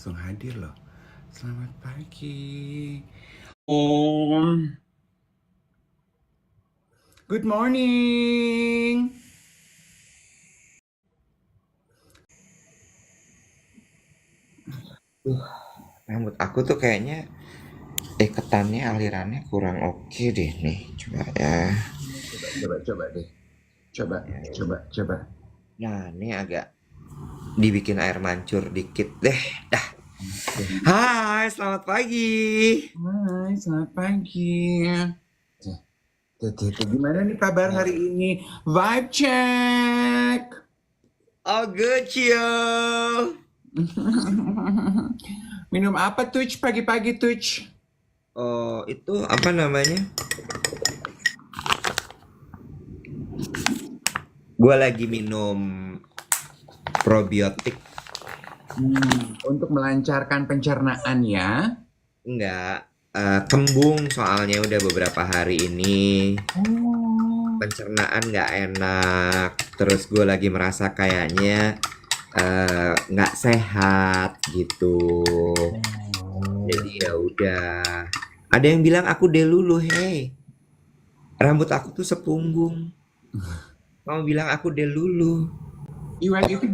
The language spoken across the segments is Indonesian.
langsung hadir loh. Selamat pagi. Om. Good morning. Rambut aku tuh kayaknya iketannya alirannya kurang oke deh nih. Coba ya. Coba deh. Coba. Nah, ini agak dibikin air mancur dikit deh. Dah. Hai, selamat pagi. Hai, selamat pagi. Gimana nih kabar hari ini? Vibe check. Oh, good, Cio. Minum apa tuh pagi-pagi tuh? Oh, itu apa namanya? Gue lagi minum probiotik. Untuk melancarkan pencernaan ya. Enggak, kembung soalnya udah beberapa hari ini. Oh. Pencernaan nggak enak. Terus gue lagi merasa kayaknya nggak sehat gitu. Jadi ya udah. Ada yang bilang aku delulu, hey. Rambut aku tuh sepunggung. Mau bilang aku delulu. Iwet itu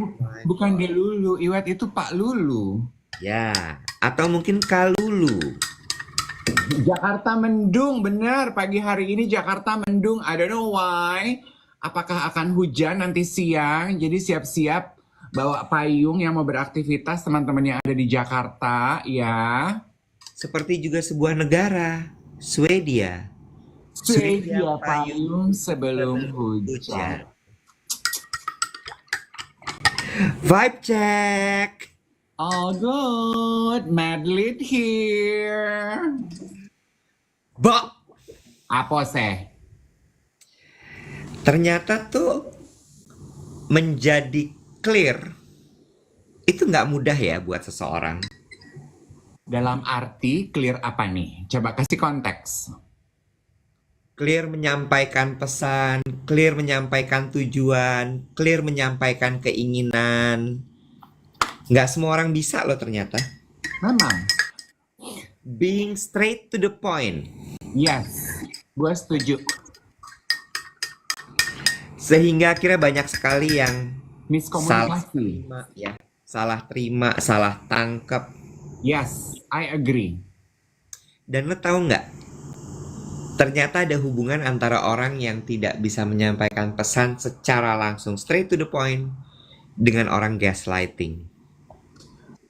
bukan dia Lulu, Iwet itu Pak Lulu. Ya, atau mungkin kalulu. Jakarta mendung, benar. Pagi hari ini Jakarta mendung. I don't know why. Apakah akan hujan nanti siang? Jadi siap-siap bawa payung yang mau beraktivitas teman-teman yang ada di Jakarta ya. Seperti juga sebuah negara, Swedia. Sedia payung sebelum hujan. Vibe check. All good, Madlit here. Bok. Apa sih? Ternyata tuh menjadi clear itu nggak mudah ya buat seseorang. Dalam arti clear apa nih? Coba kasih konteks. Clear menyampaikan pesan, clear menyampaikan tujuan, clear menyampaikan keinginan. Nggak semua orang bisa loh ternyata. Memang. Being straight to the point. Yes, gue setuju. Sehingga akhirnya banyak sekali yang Miskomunikasi. salah terima, salah tangkap. Yes, I agree. Dan lo tahu nggak? Ternyata ada hubungan antara orang yang tidak bisa menyampaikan pesan secara langsung straight to the point dengan orang gaslighting.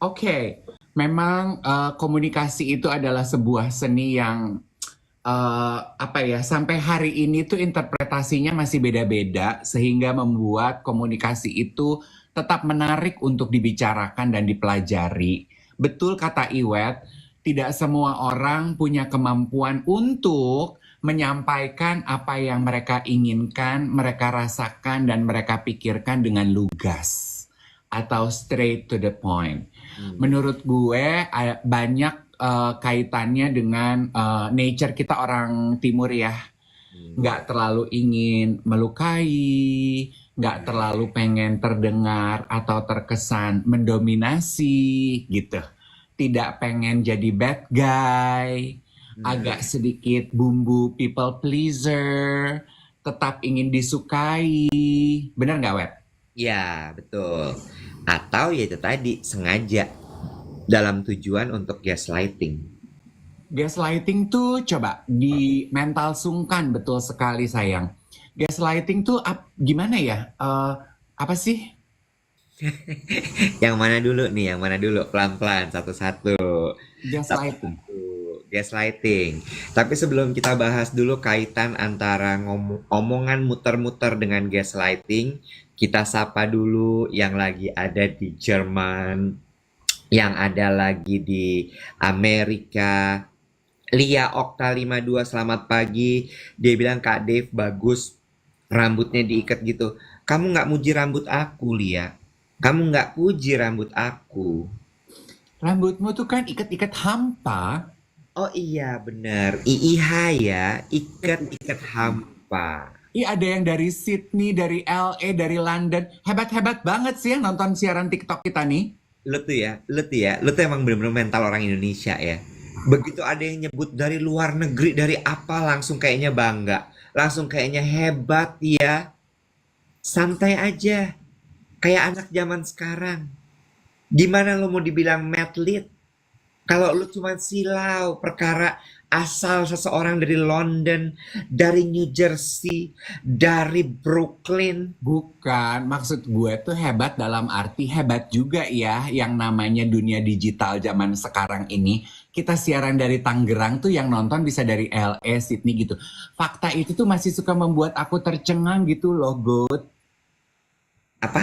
Oke, memang komunikasi itu adalah sebuah seni yang sampai hari ini tuh interpretasinya masih beda-beda sehingga membuat komunikasi itu tetap menarik untuk dibicarakan dan dipelajari. Betul kata Iwet, tidak semua orang punya kemampuan untuk menyampaikan apa yang mereka inginkan, mereka rasakan, dan mereka pikirkan dengan lugas atau straight to the point. Menurut gue banyak kaitannya dengan nature kita orang timur ya. Nggak terlalu ingin melukai, nggak terlalu pengen terdengar atau terkesan mendominasi gitu. Tidak pengen jadi bad guy, agak sedikit bumbu people pleaser, tetap ingin disukai. Bener nggak, Web? Ya, betul. Atau ya itu tadi, sengaja dalam tujuan untuk gaslighting. Gaslighting tuh coba di mental sungkan, betul sekali sayang. Gaslighting tuh gimana ya? Apa sih? Yang mana dulu nih? Yang mana dulu? Pelan-pelan, satu-satu. Gaslighting. Gaslighting. Tapi sebelum kita bahas dulu kaitan antara omongan muter-muter dengan gaslighting, kita sapa dulu yang lagi ada di Jerman, yang ada lagi di Amerika. Lia Okta 52, selamat pagi. Dia bilang, Kak Dave bagus rambutnya diikat gitu. Kamu nggak muji rambut aku, Lia. Kamu nggak puji rambut aku. Rambutmu tuh kan ikat-ikat hampa. Oh iya bener, IIH ya, ikat-ikat hampa. Ada yang dari Sydney, dari LA, dari London. Hebat-hebat banget sih yang nonton siaran TikTok kita nih. lu tuh emang bener-bener mental orang Indonesia ya. Begitu ada yang nyebut dari luar negeri, dari apa, langsung kayaknya bangga. Langsung kayaknya hebat ya. Santai aja. Kayak anak zaman sekarang. Gimana lo mau dibilang medlit? Kalau lu cuma silau perkara asal seseorang dari London, dari New Jersey, dari Brooklyn. Bukan, maksud gue tuh hebat dalam arti hebat juga ya yang namanya dunia digital zaman sekarang ini. Kita siaran dari Tangerang tuh yang nonton bisa dari LA, Sydney gitu. Fakta itu tuh masih suka membuat aku tercengang gitu loh, God. Apa?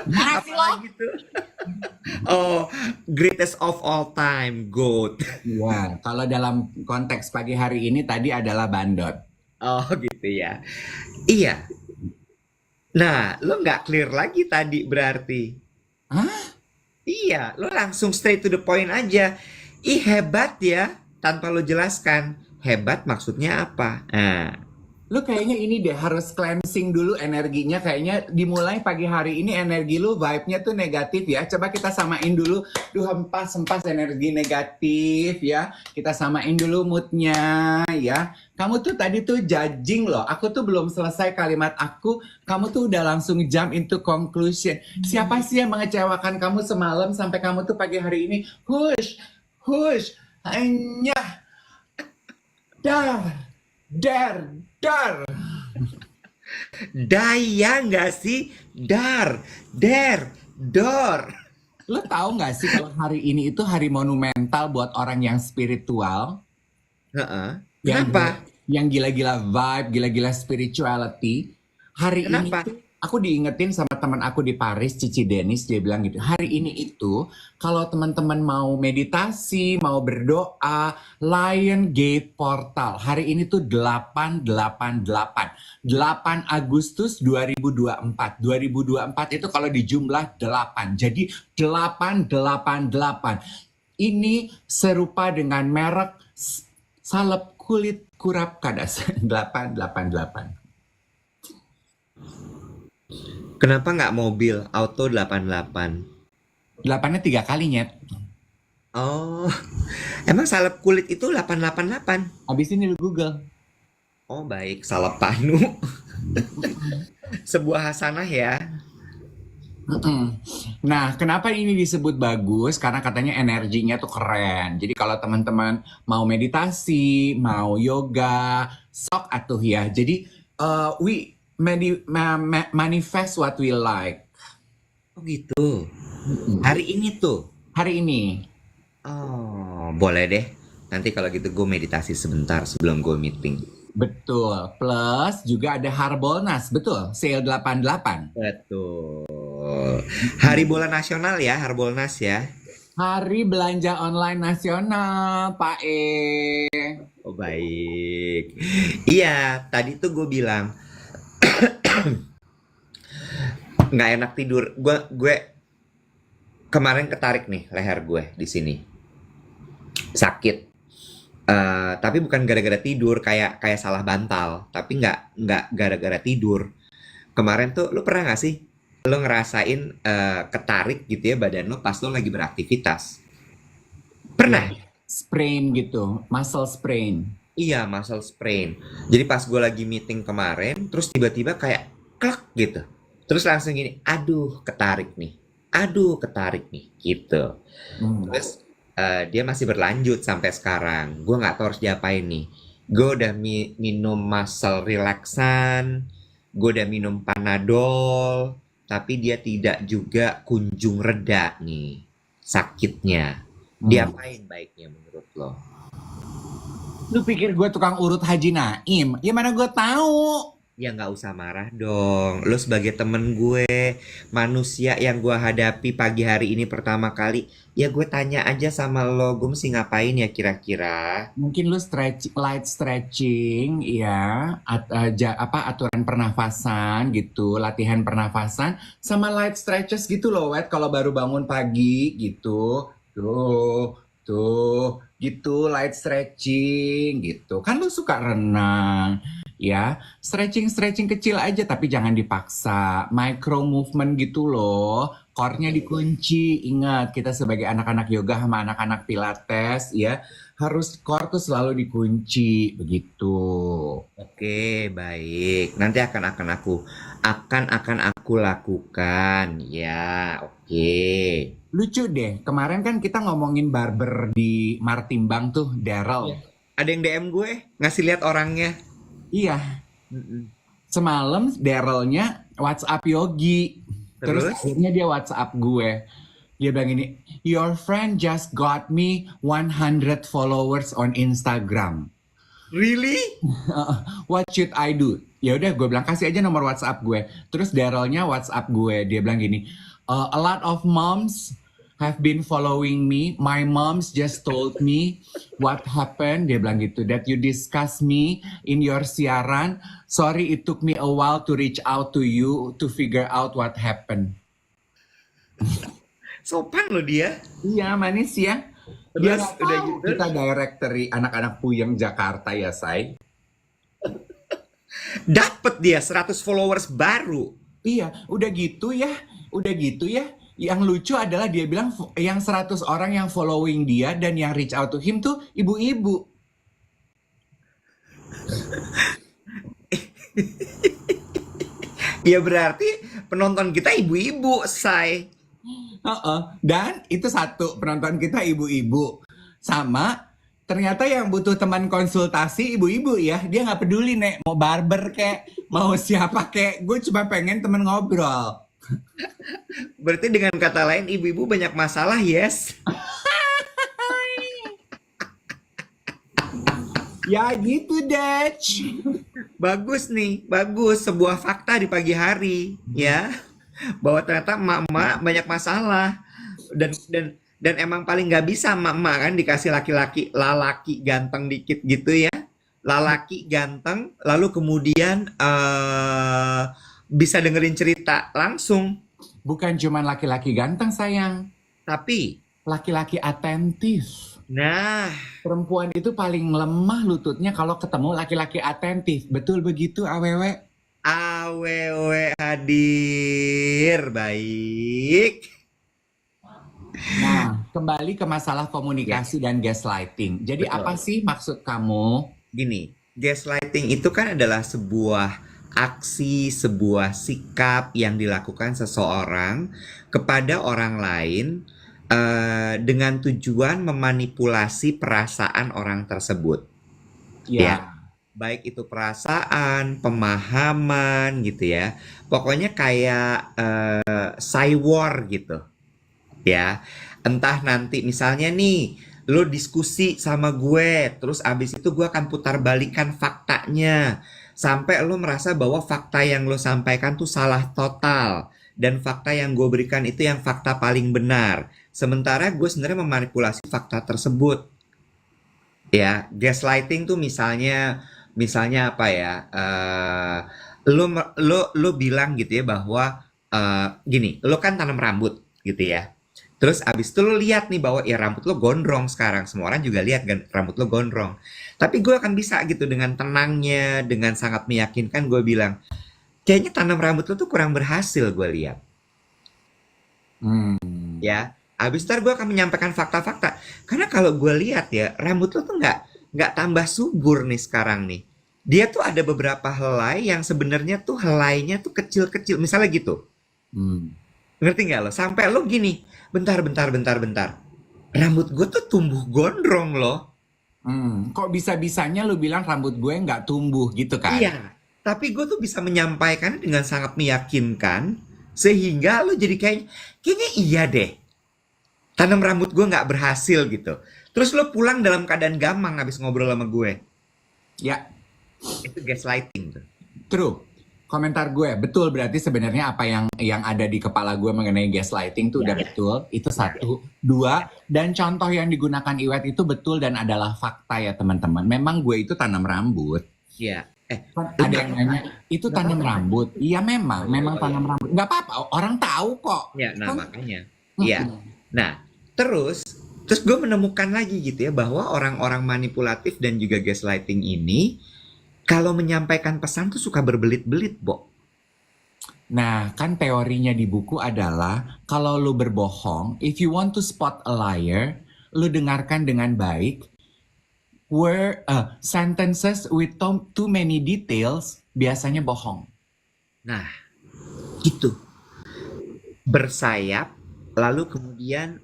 Masih loh. Apalagi tuh? Oh, greatest of all time, GOAT. Ya, kalau dalam konteks pagi hari ini tadi adalah Bandot. Oh, gitu ya. Iya. Nah, lo nggak clear lagi tadi berarti. Hah? Iya, lo langsung straight to the point aja. Ih, hebat ya, tanpa lo jelaskan. Hebat maksudnya apa? Nah, Lu kayaknya ini deh harus cleansing dulu energinya. Kayaknya dimulai pagi hari ini energi lu vibe-nya tuh negatif ya. Coba kita samain dulu. Duh, hempas energi negatif ya. Kita samain dulu moodnya ya. Kamu tuh tadi tuh judging loh. Aku tuh belum selesai kalimat aku. Kamu tuh udah langsung jump into conclusion. Siapa sih yang mengecewakan kamu semalam sampai kamu tuh pagi hari ini hush, hush, hanya dar, dar, dar. daya nggak sih? Dar, der, dor. Lo tahu nggak sih kalau hari ini itu hari monumental buat orang yang spiritual, Heeh. yang Kenapa? yang gila-gila vibe, gila-gila spirituality. Hari ini Kenapa? tuh aku diingetin sama teman aku di Paris, Cici Denis, dia bilang gitu. Hari ini itu kalau teman-teman mau meditasi, mau berdoa, Lion Gate Portal. Hari ini tuh 888. 8 Agustus 2024. 2024 itu kalau dijumlah 8. Jadi 888. Ini serupa dengan merek salep kulit kurap kadas. 888. Kenapa nggak mobil auto 88? 8-nya 3 kali nyet. Oh, emang salep kulit itu 888? Habis ini lu Google. Oh, baik, salep panu. Sebuah hasanah ya. Mm-mm. Nah, kenapa ini disebut bagus? Karena katanya energinya tuh keren. Jadi kalau teman-teman mau meditasi, mau yoga, sok atuh ya. Jadi we manifest what we like. Oh gitu. Mm-mm. Hari ini tuh. Hari ini. Oh, boleh deh. Nanti kalau gitu gue meditasi sebentar sebelum gue meeting. Betul. Plus juga ada Harbolnas. Betul. Sale 88. Betul. Hari Bola Nasional ya, Harbolnas ya. Hari Belanja Online Nasional, Pak E. Oh, baik. Iya, tadi tuh gue bilang nggak enak tidur. Gue kemarin ketarik nih leher gue di sini. Sakit. Tapi bukan gara-gara tidur, kayak salah bantal. Tapi nggak gara-gara tidur. Kemarin tuh lu pernah nggak sih lo ngerasain ketarik gitu ya badan lo pas lo lagi beraktivitas? Ya, Pernah? sprain gitu, muscle sprain. Iya, muscle sprain. Jadi pas gue lagi meeting kemarin, terus tiba-tiba kayak klak gitu. Terus langsung gini, aduh ketarik nih. Aduh ketarik nih, gitu. Hmm. Terus dia masih berlanjut sampai sekarang. Gue nggak tahu harus diapain nih. Gue udah minum muscle relaxan, gue udah minum Panadol, tapi dia tidak juga kunjung reda nih sakitnya. Hmm. Diapain baiknya menurut lo? Lu pikir gue tukang urut Haji Naim? Ya mana gue tahu. Ya nggak usah marah dong. Lo sebagai temen gue, manusia yang gue hadapi pagi hari ini pertama kali, ya gue tanya aja sama lo, gue mesti ngapain ya kira-kira? Mungkin lu light stretching, ya, aturan pernafasan gitu, latihan pernafasan, sama light stretches gitu loh, Wet. Kalau baru bangun pagi gitu, tuh, gitu, light stretching gitu. Kan lu suka renang, ya, stretching kecil aja, tapi jangan dipaksa. Micro movement gitu loh, core-nya dikunci. Ingat, kita sebagai anak-anak yoga sama anak-anak pilates ya, harus core tuh selalu dikunci begitu. Oke, baik. Nanti akan aku lakukan. Ya, oke. Lucu deh, kemarin kan kita ngomongin barber di Martimbang tuh, Daryl. Iya. Ada yang DM gue ngasih lihat orangnya. Iya, Mm-mm. semalam Darylnya WhatsApp Yogi. Terus Terus? akhirnya dia WhatsApp gue. Dia bilang ini, your friend just got me 100 followers on Instagram. Really? What should I do? Ya udah, gue bilang kasih aja nomor WhatsApp gue. Terus Darylnya WhatsApp gue, dia bilang gini, a lot of moms have been following me. My moms just told me what happened. Dia bilang gitu, that you discuss me in your siaran. Sorry, it took me a while to reach out to you to figure out what happened. Sopan loh dia. Iya, manis ya. Dia Terus nggak udah tahu gitu. kita directory anak-anak Puyeng Jakarta ya, Say. Dapet dia 100 followers baru. Iya, udah gitu ya. Udah gitu ya. Yang lucu adalah dia bilang yang 100 orang yang following dia dan yang reach out to him tuh ibu-ibu. Ya berarti penonton kita ibu-ibu, say. Dan itu satu, penonton kita ibu-ibu. Sama, ternyata yang butuh teman konsultasi ibu-ibu ya. Dia nggak peduli, Nek, mau barber kek, mau siapa kek. Gue cuma pengen temen ngobrol. Berarti dengan kata lain ibu-ibu banyak masalah, yes. Ya gitu, Dech. Bagus nih, bagus. Sebuah fakta di pagi hari, ya. Bahwa ternyata emak-emak banyak masalah. Dan emang paling nggak bisa emak-emak kan dikasih lalaki ganteng dikit gitu ya. Lalaki ganteng, lalu kemudian bisa dengerin cerita langsung. Bukan cuma laki-laki ganteng, sayang. Tapi, Laki-laki atentif. nah, Perempuan itu paling lemah lututnya kalau ketemu laki-laki atentif. Betul begitu, awewe? AWW hadir. Baik. Nah, kembali ke masalah komunikasi dan gaslighting. Jadi Betul. apa sih maksud kamu? Gini, gaslighting itu kan adalah sebuah aksi, sebuah sikap yang dilakukan seseorang kepada orang lain dengan tujuan memanipulasi perasaan orang tersebut. Ya. Baik itu perasaan, pemahaman gitu ya. Pokoknya kayak cywar gitu. Ya, entah nanti misalnya nih lo diskusi sama gue, terus abis itu gue akan putar balikan faktanya sampai lo merasa bahwa fakta yang lo sampaikan tuh salah total dan fakta yang gue berikan itu yang fakta paling benar. Sementara gue sebenarnya memanipulasi fakta tersebut. Ya, gaslighting tuh misalnya apa ya? Lo bilang gitu ya bahwa gini, lo kan tanam rambut gitu ya. Terus abis itu lo lihat nih bahwa ya rambut lo gondrong sekarang. Semua orang juga lihat kan rambut lo gondrong. Tapi gue akan bisa gitu dengan tenangnya, dengan sangat meyakinkan gue bilang, kayaknya tanam rambut lo tuh kurang berhasil gue lihat. Ya, abis itu gue akan menyampaikan fakta-fakta. Karena kalau gue lihat ya, rambut lo tuh nggak tambah subur nih sekarang nih. Dia tuh ada beberapa helai yang sebenarnya tuh helainya tuh kecil-kecil. Misalnya gitu. Ngerti nggak lo? Sampai lo gini, bentar. Rambut gue tuh tumbuh gondrong loh. Kok bisa-bisanya lu bilang rambut gue nggak tumbuh gitu kan? Iya, tapi gue tuh bisa menyampaikan dengan sangat meyakinkan sehingga lo jadi kayaknya iya deh. Tanam rambut gue nggak berhasil gitu. Terus lo pulang dalam keadaan gamang habis ngobrol sama gue. Ya, Itu gaslighting tuh. true. Komentar gue betul, berarti sebenarnya apa yang ada di kepala gue mengenai gaslighting tuh udah betul. Itu satu. Dua, dan contoh yang digunakan Iwet itu betul dan adalah fakta ya teman-teman. Memang gue itu tanam rambut. Iya. Kan ada yang nanya, itu tanam rambut? Iya memang tanam rambut. Nggak apa-apa, orang tahu kok. Ya, nah Kan- makanya. Iya. Nah, terus gue menemukan lagi gitu ya bahwa orang-orang manipulatif dan juga gaslighting ini kalau menyampaikan pesan tuh suka berbelit-belit, Bo. Nah, kan teorinya di buku adalah kalau lu berbohong, if you want to spot a liar, lu dengarkan dengan baik. Sentences with too many details biasanya bohong. Nah, gitu. Bersayap, lalu kemudian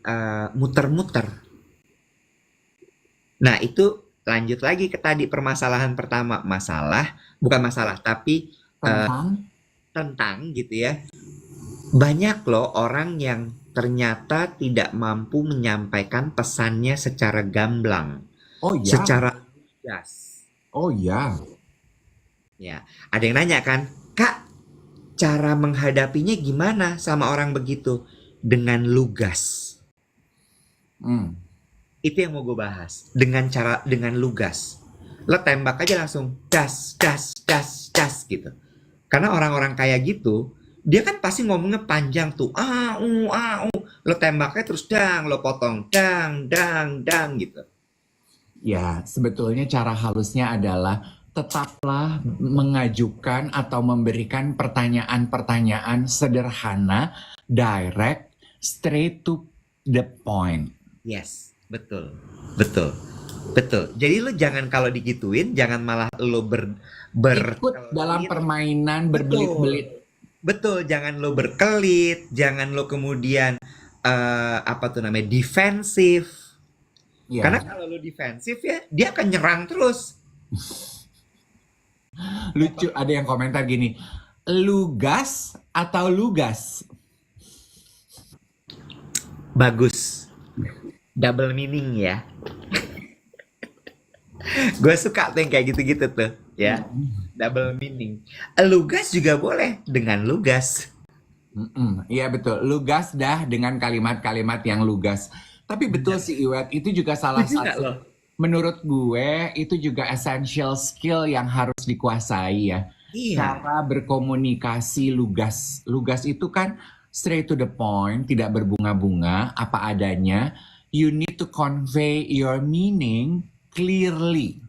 muter-muter. Nah, itu lanjut lagi ke tadi permasalahan pertama. Bukan masalah, tapi tentang gitu ya. Banyak loh orang yang ternyata tidak mampu menyampaikan pesannya secara gamblang, Oh ya, secara lugas. oh ya. Ya, ada yang nanya kan, Kak, cara menghadapinya gimana sama orang begitu? Dengan lugas. Hmm. Itu yang mau gue bahas. Dengan lugas. Lo tembak aja langsung das, das, das, das gitu. Karena orang-orang kayak gitu, dia kan pasti ngomongnya panjang tuh. Lo tembaknya terus dang, lo potong dang, dang, dang gitu. Ya, sebetulnya cara halusnya adalah tetaplah mengajukan atau memberikan pertanyaan-pertanyaan sederhana, direct, straight to the point. Yes, betul. Betul. Betul. Jadi lo jangan kalau digituin, jangan malah lo Ikut dalam permainan berbelit-belit. Betul, jangan lo berkelit, jangan lo kemudian defensif. Ya, Karena kalau lo defensif ya, dia akan nyerang terus. lucu ada yang komentar gini, lugas atau lugas? Bagus. Double meaning ya. Gue suka tuh yang kayak gitu-gitu tuh, ya. Double meaning. Lugas juga boleh dengan lugas. Iya betul, lugas dah dengan kalimat-kalimat yang lugas. Tapi betul sih Iwet, itu juga salah Setuju nggak satu. lo? Menurut gue itu juga essential skill yang harus dikuasai ya. Iya, Cara berkomunikasi lugas. Lugas itu kan straight to the point, tidak berbunga-bunga, apa adanya. You need to convey your meaning clearly.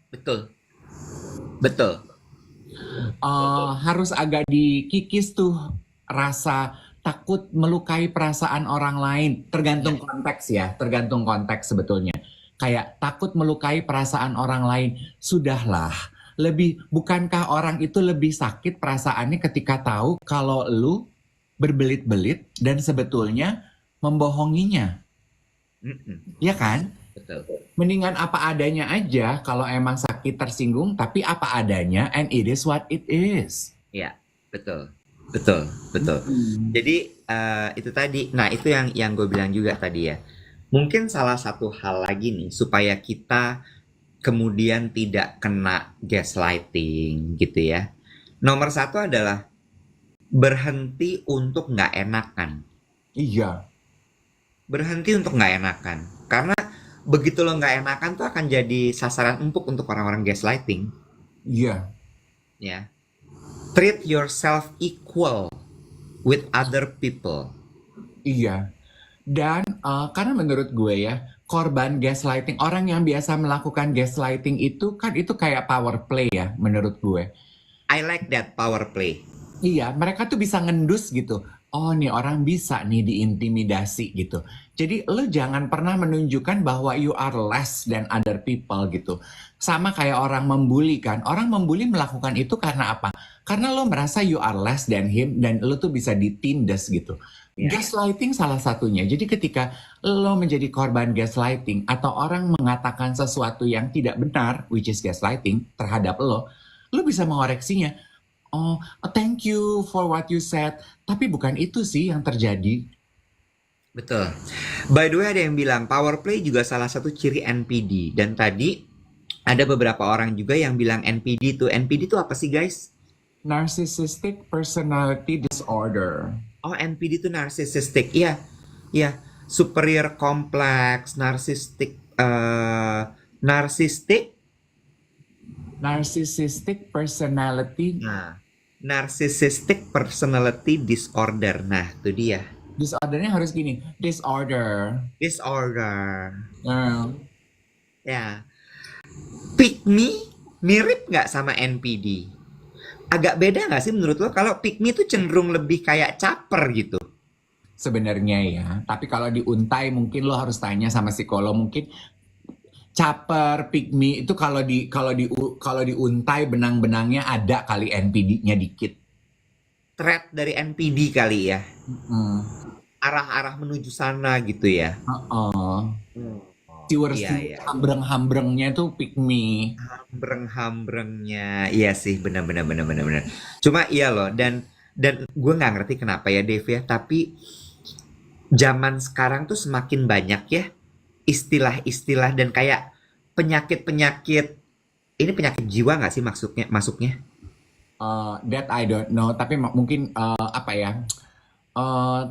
betul. Betul. Harus agak dikikis tuh rasa takut melukai perasaan orang lain. Tergantung konteks ya, tergantung konteks sebetulnya. Kayak takut melukai perasaan orang lain. Sudahlah, bukankah orang itu lebih sakit perasaannya ketika tahu kalau lu berbelit-belit dan sebetulnya membohonginya. Ya kan? Betul. Mendingan apa adanya aja kalau emang sakit tersinggung, tapi apa adanya and it is what it is. Iya, betul. Betul, betul. Jadi itu tadi. Nah, itu yang gue bilang juga tadi ya. Mungkin salah satu hal lagi nih supaya kita kemudian tidak kena gaslighting gitu ya. Nomor satu adalah berhenti untuk nggak enakan. Iya, Berhenti untuk nggak enakan. Karena begitu lo nggak enakan tuh akan jadi sasaran empuk untuk orang-orang gaslighting. iya. Ya. Treat yourself equal with other people. Iya. Dan karena menurut gue ya, korban gaslighting, orang yang biasa melakukan gaslighting itu kan itu kayak power play ya menurut gue. I like that power play. Iya, mereka tuh bisa ngendus gitu. Oh, nih orang bisa nih diintimidasi gitu. Jadi lo jangan pernah menunjukkan bahwa you are less than other people gitu. Sama kayak orang membuli kan. Orang membuli melakukan itu karena apa? Karena lo merasa you are less than him dan lo tuh bisa ditindas gitu. Ya. Gaslighting salah satunya. Jadi ketika lo menjadi korban gaslighting atau orang mengatakan sesuatu yang tidak benar, which is gaslighting terhadap lo bisa mengoreksinya. Oh, thank you for what you said. Tapi bukan itu sih yang terjadi. Betul. By the way, ada yang bilang power play juga salah satu ciri NPD. Dan tadi ada beberapa orang juga yang bilang NPD itu apa sih guys? Narcissistic Personality Disorder. Oh, NPD itu narcissistic. Iya. Iya. Superior complex, narcissistic Narcissistic Personality narcissistic personality disorder. Nah, itu dia. Disordernya harus gini. Disorder. Ya. Pick me mirip nggak sama NPD? agak beda nggak sih menurut lo? Kalau pick me tuh cenderung lebih kayak caper gitu. Sebenarnya ya. Tapi kalau di Untai mungkin lo harus tanya sama psikolog. Mungkin caper, pick me itu kalau di Untai benang-benangnya ada kali NPD-nya dikit. Threat dari NPD kali ya. Hmm. Arah-arah menuju sana gitu ya. Oh. Hmm. Iya, Siwer-siwer iya. hambreng-hambrengnya tuh pick me. Hambreng-hambrengnya. Iya sih, benar-benar benar-benar benar. Cuma iya loh, dan gue nggak ngerti kenapa ya Dev ya, tapi zaman sekarang tuh semakin banyak ya istilah-istilah dan kayak penyakit-penyakit. Ini penyakit jiwa nggak sih masuknya? That I don't know. Tapi mungkin apa ya?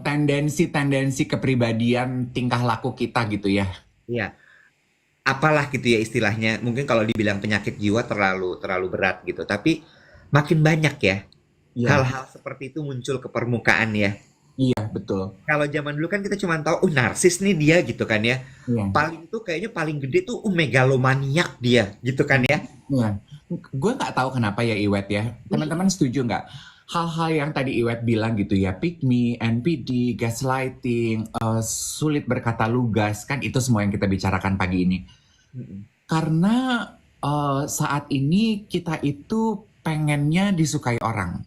Tendensi-tendensi kepribadian tingkah laku kita gitu ya. Iya. Apalah gitu ya istilahnya. Mungkin kalau dibilang penyakit jiwa terlalu terlalu berat gitu. Tapi makin banyak ya Iya, hal-hal seperti itu muncul ke permukaan ya. iya betul. Kalau zaman dulu kan kita cuma tahu, oh narsis nih dia gitu kan ya. Iya. Paling tuh kayaknya paling gede tuh, megalomaniak dia gitu kan ya. Iya. Gue nggak tahu kenapa ya Iwet ya. Teman-teman setuju nggak? Hal-hal yang tadi Iwet bilang gitu ya, pick me, NPD, gaslighting, sulit berkata lugas, kan itu semua yang kita bicarakan pagi ini. Mm-mm. Karena saat ini kita itu pengennya disukai orang.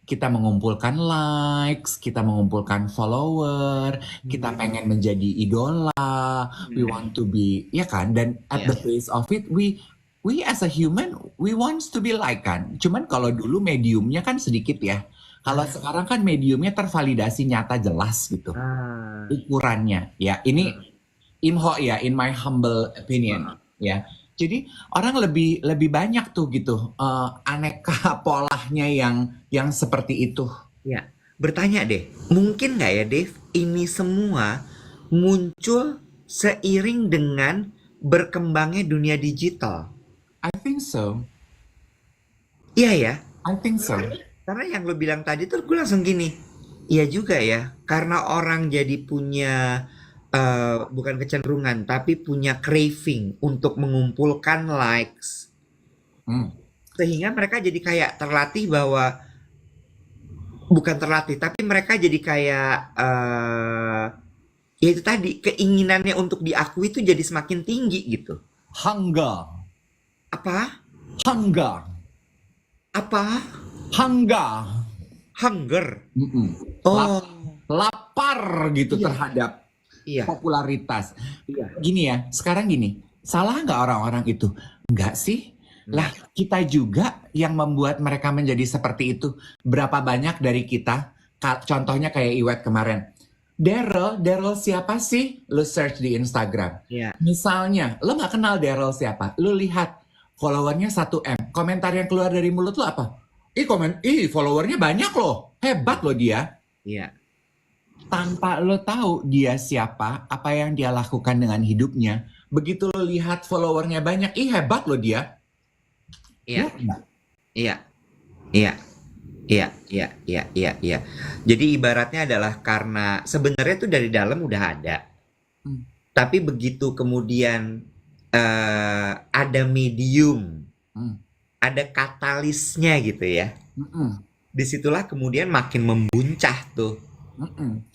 Kita mengumpulkan likes, kita mengumpulkan follower, kita Hmm. pengen menjadi idola, we want to be, ya kan? Dan at Ya. the base of it, we as a human, we wants to be like kan. Cuman kalau dulu mediumnya kan sedikit ya. Kalau Ah, sekarang kan mediumnya tervalidasi nyata jelas gitu. ah, Ukurannya, ya. Ini ah, IMHO ya, in my humble opinion, ah. ya. Jadi orang lebih lebih banyak tuh gitu aneka polanya yang seperti itu. Ya, bertanya deh, mungkin nggak ya Dave, ini semua muncul seiring dengan berkembangnya dunia digital? I think so. Iya ya, I think so. karena yang lo bilang tadi tuh gue langsung gini, iya juga ya, karena orang jadi punya bukan kecenderungan, tapi punya craving untuk mengumpulkan likes, Hmm. sehingga mereka jadi kayak terlatih bahwa bukan terlatih, tapi mereka jadi kayak ya itu tadi keinginannya untuk diakui itu jadi semakin tinggi gitu. Hunger, Apa? hunger, Apa? hunger. Hunger. Mm-mm. Oh, Lapar gitu iya, terhadap iya, popularitas. iya. Gini ya, sekarang gini, salah nggak orang-orang itu? Nggak sih? Lah, Enggak. kita juga yang membuat mereka menjadi seperti itu. Berapa banyak dari kita, contohnya kayak Iwet kemarin. Daryl siapa sih? Lu search di Instagram. Iya, Misalnya, lo nggak kenal Daryl siapa? Lu lihat followernya 1M. Komentar yang keluar dari mulut lo apa? Ih followernya banyak loh. Hebat loh dia. iya, Tanpa lo tahu dia siapa, apa yang dia lakukan dengan hidupnya, begitu lo lihat followernya banyak, ih hebat lo dia. iya, Ya enggak? iya, iya, iya, iya, iya, iya, iya. Jadi ibaratnya adalah karena sebenarnya tuh dari dalam udah ada, Hmm, tapi begitu kemudian ada medium, hmm, ada katalisnya gitu ya. hmm, Disitulah kemudian makin membuncah tuh. hmm.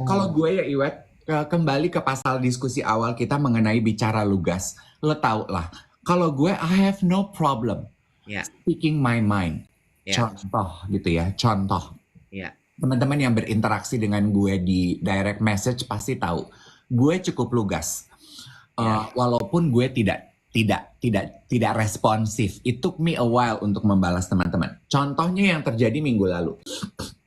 Kalau Oh, gue ya Iwet, kembali ke pasal diskusi awal kita mengenai bicara lugas. Lo tau lah, kalau gue I have no problem ya, speaking my mind. ya, Contoh gitu ya, contoh. ya, Teman-teman yang berinteraksi dengan gue di direct message pasti tahu, gue cukup lugas. ya, Walaupun gue tidak responsif. It took me a while untuk membalas teman-teman. Contohnya yang terjadi minggu lalu.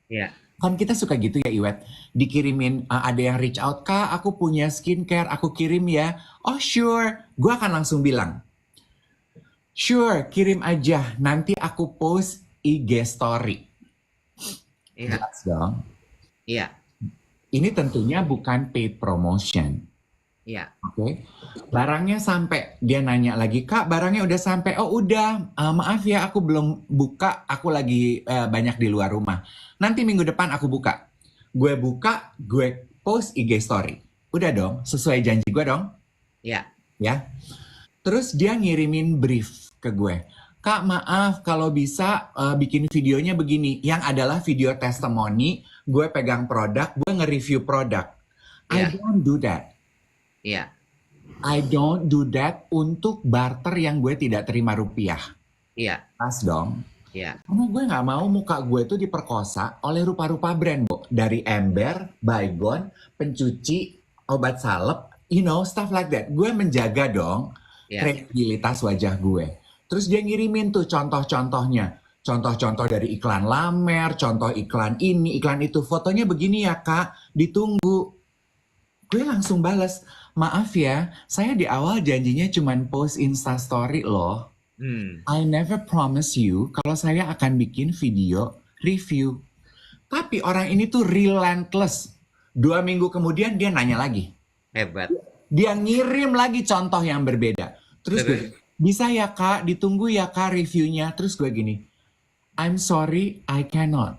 ya, Kan kita suka gitu ya Iwet, dikirimin ada yang reach out, Kak, aku punya skincare, aku kirim ya. Oh sure, gue akan langsung bilang, sure, kirim aja, nanti aku post IG story. ya, Jelas dong. ya, Ini tentunya bukan paid promotion. ya, Oke, barangnya sampai, dia nanya lagi, Kak, barangnya udah sampai. Oh udah, maaf ya, aku belum buka, aku lagi banyak di luar rumah. Nanti minggu depan aku buka. Gue buka, gue post IG story. Udah dong, sesuai janji gue dong, ya, ya. Terus dia ngirimin brief ke gue. Kak, maaf kalau bisa bikin videonya begini, yang adalah video testimoni, gue pegang produk, gue nge-review produk. I Iya, don't do that. iya, I don't do that untuk barter yang gue tidak terima rupiah. iya, Pas dong. iya, Karena gue nggak mau muka gue tuh diperkosa oleh rupa-rupa brand, Bo. Dari ember, baygon, pencuci, obat salep, stuff like that. Gue menjaga dong iya, kredibilitas wajah gue. Terus dia ngirimin tuh contoh-contohnya. Contoh-contoh dari iklan Lamer, contoh iklan ini, iklan itu. Fotonya begini ya, Kak. Ditunggu. Gue langsung bales, maaf ya, saya di awal janjinya cuman post Instastory loh. hmm, I never promise you kalau saya akan bikin video review. Tapi orang ini tuh relentless. 2 minggu kemudian dia nanya lagi. hebat. Dia ngirim lagi contoh yang berbeda. Terus gue, Terus, bisa ya kak, ditunggu ya kak reviewnya. Terus gue gini, I'm sorry, I cannot.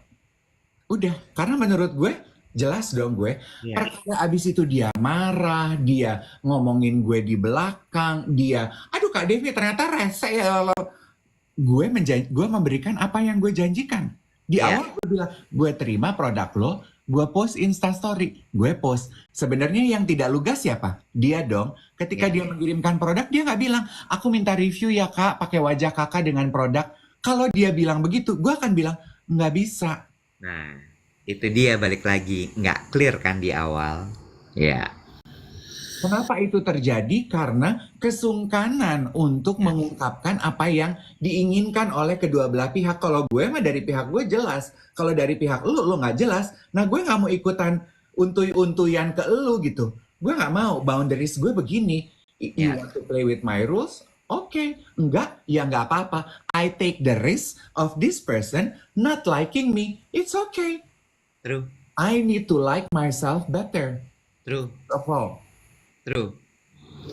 Udah, karena menurut gue, jelas dong gue. iya, Perkara abis itu dia marah, dia ngomongin gue di belakang, dia, aduh Kak Devi ternyata rese ya. Gue memberikan apa yang gue janjikan. Di iya, awal gue bilang, gue terima produk lo, gue post Instastory, gue post. Sebenarnya yang tidak lugas siapa? Dia dong. Ketika iya. dia mengirimkan produk, dia nggak bilang, aku minta review ya kak, pakai wajah kakak dengan produk. Kalau dia bilang begitu, gue akan bilang, nggak bisa. Nah, itu dia balik lagi. Nggak clear kan di awal. Ya, Kenapa itu terjadi? Karena kesungkanan untuk ya, mengungkapkan apa yang diinginkan oleh kedua belah pihak. Kalau gue mah dari pihak gue jelas. Kalau dari pihak lu nggak jelas. Nah gue nggak mau ikutan untuy-untuyan ke lu gitu. Gue nggak mau. Boundaries gue begini. You ya. want to play with my rules? Oke. Enggak, ya nggak apa-apa. I take the risk of this person not liking me. It's okay. True, I need to like myself better. true, Of all. true.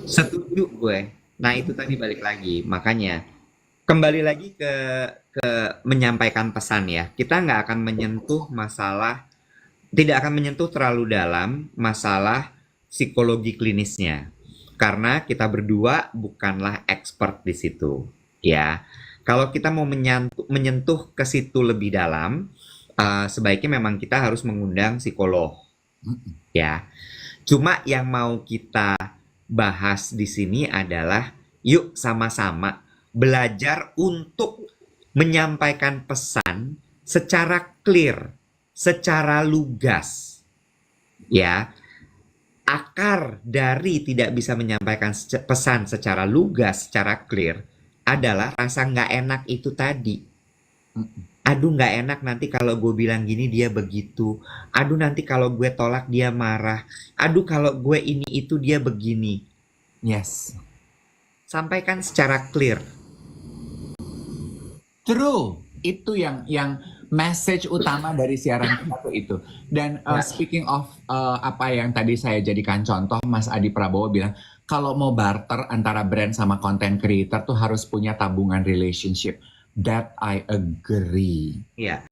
Setuju gue. Nah, itu tadi balik lagi. Makanya, kembali lagi ke menyampaikan pesan ya. Kita nggak akan menyentuh masalah, tidak akan menyentuh terlalu dalam masalah psikologi klinisnya. Karena kita berdua bukanlah expert di situ. Ya, kalau kita mau menyentuh ke situ lebih dalam, sebaiknya memang kita harus mengundang psikolog. Ya, cuma yang mau kita bahas di sini adalah yuk sama-sama belajar untuk menyampaikan pesan secara clear, secara lugas. Ya, akar dari tidak bisa menyampaikan pesan secara lugas, secara clear adalah rasa nggak enak itu tadi. Aduh nggak enak nanti kalau gue bilang gini dia begitu. Aduh nanti kalau gue tolak dia marah. Aduh kalau gue ini itu dia begini. Yes. Sampaikan secara clear. True, itu yang message utama dari siaran kita tuh itu. Dan Ya. speaking of apa yang tadi saya jadikan contoh, Mas Adi Prabowo bilang kalau mau barter antara brand sama content creator tuh harus punya tabungan relationship. That I agree. Ya.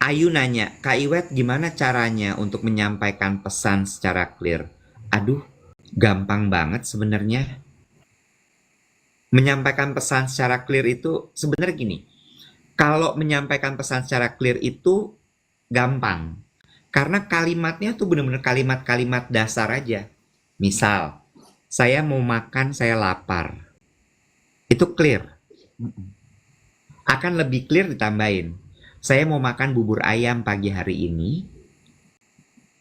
Ayu nanya, Kak Iwet gimana caranya untuk menyampaikan pesan secara clear? Aduh, gampang banget sebenarnya. Menyampaikan pesan secara clear itu sebenarnya gini. Kalau menyampaikan pesan secara clear itu gampang. Karena kalimatnya tuh bener-bener kalimat-kalimat dasar aja. Misal, saya mau makan, saya lapar. Itu clear. Akan lebih clear ditambahin. Saya mau makan bubur ayam pagi hari ini.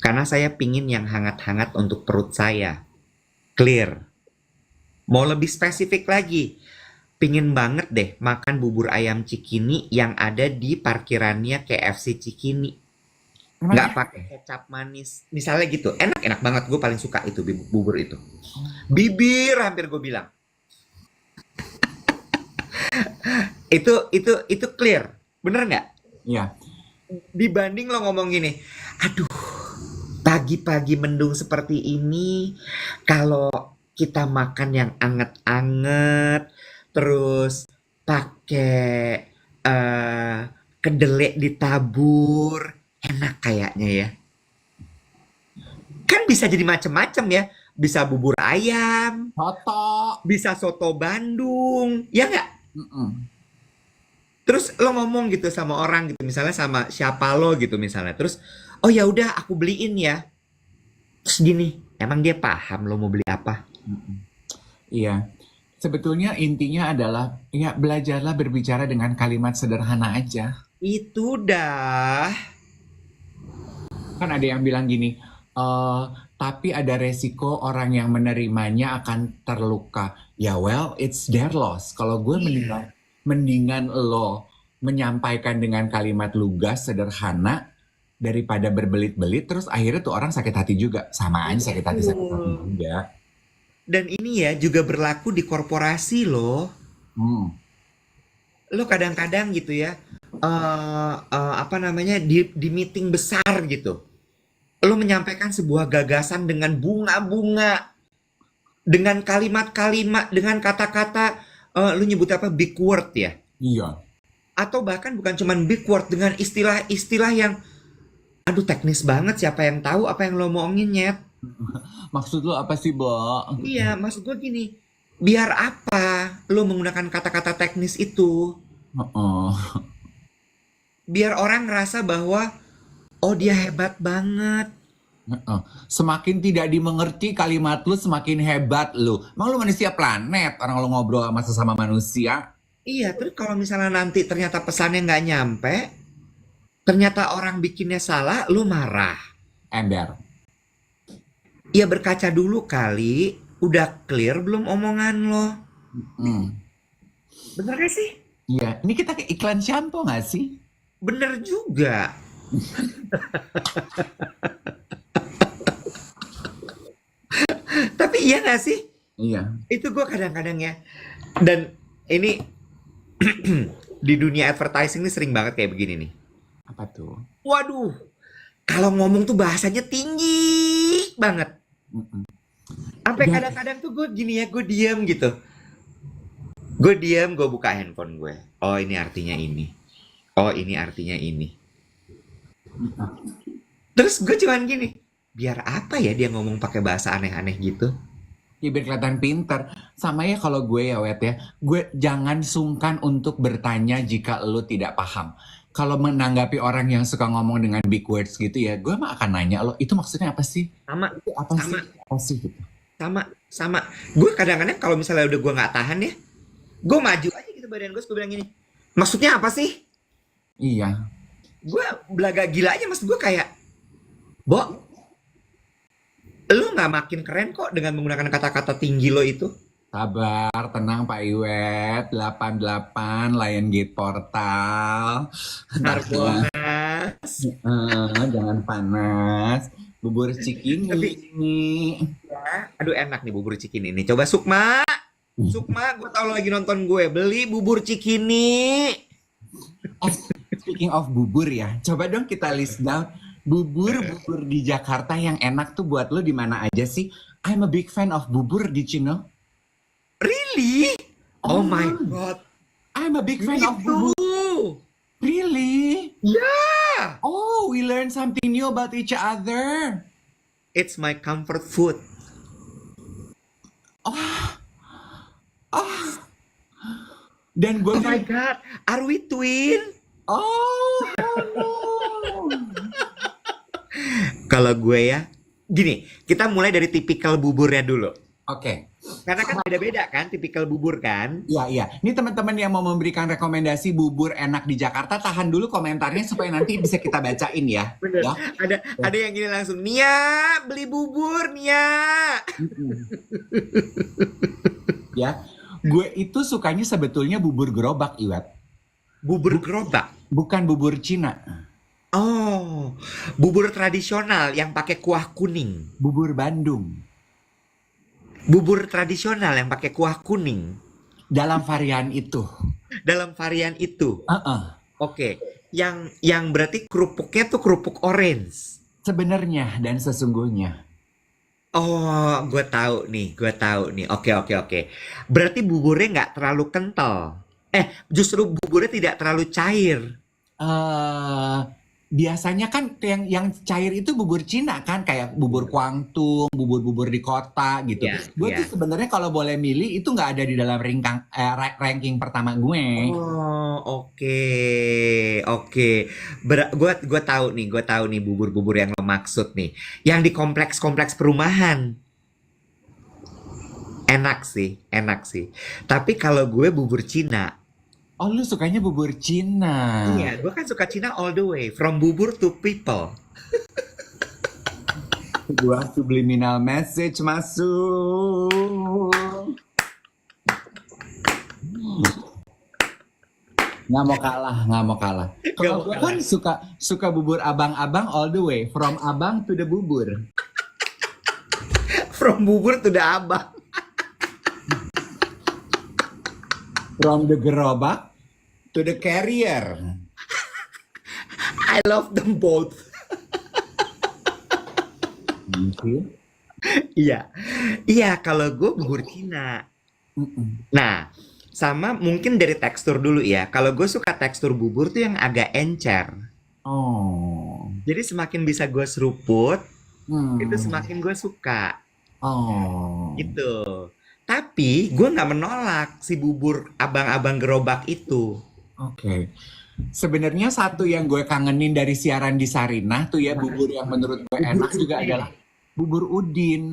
Karena saya pingin yang hangat-hangat untuk perut saya. Clear. Mau lebih spesifik lagi. Pingin banget deh makan bubur ayam Cikini yang ada di parkirannya KFC Cikini. Nggak pakai kecap manis. Misalnya gitu. Enak-enak banget. Gue paling suka itu bubur itu. Bibir hampir gue bilang. Itu clear. Bener nggak? Iya. Dibanding lo ngomong gini. Aduh, pagi-pagi mendung seperti ini. Kalau kita makan yang anget-anget. Terus pakai kedelai ditabur. Enak kayaknya ya. Kan bisa jadi macem-macem ya. Bisa bubur ayam. Soto. Bisa soto Bandung. Ya nggak? Mm-mm. Terus lo ngomong gitu sama orang gitu, misalnya sama siapa lo gitu misalnya. Terus, oh ya udah aku beliin ya. Terus gini, emang dia paham lo mau beli apa? Mm-mm. Iya. Sebetulnya intinya adalah ya belajarlah berbicara dengan kalimat sederhana aja. Itu dah. Kan ada yang bilang gini, tapi ada resiko orang yang menerimanya akan terluka. Ya well, it's their loss. Kalau gue Iya. mendingan lo menyampaikan dengan kalimat lugas, sederhana, daripada berbelit-belit, terus akhirnya tuh orang sakit hati juga. Sama aja sakit hati Betul. juga. Dan ini ya juga berlaku di korporasi loh. Hmm. Lo kadang-kadang gitu ya, apa namanya, di meeting besar gitu. Lo menyampaikan sebuah gagasan dengan bunga-bunga, dengan kalimat-kalimat, dengan kata-kata, lo nyebut apa, big word ya? Iya. Atau bahkan bukan cuman big word, dengan istilah-istilah yang, aduh teknis banget, siapa yang tahu apa yang lo mau omongin, Nyet? Maksud lo apa sih, Bo? Iya, maksud gue gini, biar apa lo menggunakan kata-kata teknis itu? Heeh. Biar orang ngerasa bahwa, oh dia hebat banget. Heeh. Semakin tidak dimengerti kalimat lu, semakin hebat lu. Emang lu manusia planet, orang lu ngobrol sama sesama manusia. Iya, terus kalau misalnya nanti ternyata pesannya nggak nyampe, ternyata orang bikinnya salah, lu marah. Ember. Ya berkaca dulu kali, udah clear belum omongan lo? Hmm. Bener gak sih? Iya, ini kita ke iklan shampoo nggak sih? Bener juga. Tapi iya gak sih? Iya. Itu gue kadang-kadang ya. Dan ini di dunia advertising ini sering banget kayak begini nih. Apa tuh? Waduh, kalau ngomong tuh bahasanya tinggi banget. Mm-mm. Sampai Dan kadang-kadang tuh gue gini ya, gue diem gitu. Gue diem, gue buka handphone gue. Oh ini artinya ini. Oh ini artinya ini. Terus gue cuman gini, biar apa ya dia ngomong pakai bahasa aneh-aneh gitu? ya biar kelihatan pinter. Sama ya kalau gue ya, Wet ya. Gue jangan sungkan untuk bertanya jika lu tidak paham. Kalau menanggapi orang yang suka ngomong dengan big words gitu ya, gue mah akan nanya lo, itu maksudnya apa sih? Sama, Itu apa sih? sama, Apa sih gitu. sama. Gue kadang-kadang kalau misalnya udah gue nggak tahan ya, gue maju aja gitu badan gue bilang gini. Maksudnya apa sih? Iya. Gue belaga gila aja, maksud gue kayak, Bo, lu nggak makin keren kok dengan menggunakan kata-kata tinggi lo itu. Sabar, tenang Pak Iwet, 88 Lion Gate Portal. Ntar keluar. Harbolnas. Jangan panas. Bubur cikini Tapi ini. ya, aduh enak nih bubur cikini ini. Coba Sukma, Sukma, gue tau lo lagi nonton gue. Beli bubur cikini. Eh, speaking of bubur ya, coba dong kita list down bubur-bubur di Jakarta yang enak tuh buat lo di mana aja sih? I'm a big fan of bubur, did you know? Really? Oh my Oh, god. I'm a big fan of Gitu. bubur. Really? Ya. Oh, we learn something new about each other. It's my comfort food. Oh, oh. Dan gue Oh my tuh, god. Are we twin? oh, oh no. Kalau gue ya, gini, kita mulai dari tipikal buburnya dulu. Oke, Karena kan beda-beda kan, tipikal bubur kan. iya iya. Ini teman-teman yang mau memberikan rekomendasi bubur enak di Jakarta, tahan dulu komentarnya supaya nanti bisa kita bacain ya. Bener. Ya. Ada yang gini langsung, Nia, beli bubur, Nia. Ya, gue itu sukanya sebetulnya bubur gerobak, Iwet. Bubur gerobak. Bukan bubur Cina, Oh, bubur tradisional yang pakai kuah kuning. bubur Bandung. Bubur tradisional yang pakai kuah kuning. Dalam varian itu. Dalam varian itu. Uh-uh. Oke, yang berarti kerupuknya tuh kerupuk orange. Sebenarnya dan sesungguhnya. Oh, gue tahu nih, gue tahu nih. Oke, oke, oke. Berarti buburnya nggak terlalu kental. Justru buburnya tidak terlalu cair. eh biasanya kan yang cair itu bubur Cina kan, kayak bubur Kuangtung, bubur-bubur di kota gitu. Iya, Gue iya. tuh sebenarnya kalau boleh milih itu nggak ada di dalam ranking pertama gue. Oh, oke, oke. Gue tahu nih bubur-bubur yang lo maksud nih. Yang di kompleks-kompleks perumahan. Enak sih, enak sih. Tapi kalau gue bubur Cina, Oh, lu sukanya bubur Cina. iya, gue kan suka Cina all the way, from bubur to people. Gua subliminal message masuk. Nggak mau kalah, nggak mau kalah. Gak Kalau mau gue kalah. kan suka bubur abang-abang all the way, from abang to the bubur. From bubur to the abang. From the gerobak to the carrier. I love them both. Gitu. Iya, iya. Kalau gue bubur Cina. Mm-mm. Nah, sama mungkin dari tekstur dulu ya. Kalau gue suka tekstur bubur tuh yang agak encer. Oh. Jadi semakin bisa gue seruput, itu Hmm. semakin gue suka. Oh. Gitu. Tapi gue nggak menolak si bubur abang-abang gerobak itu. Oke. Sebenarnya satu yang gue kangenin dari siaran di Sarinah tuh ya, bubur yang menurut gue Bubur enak juga udin. adalah bubur udin.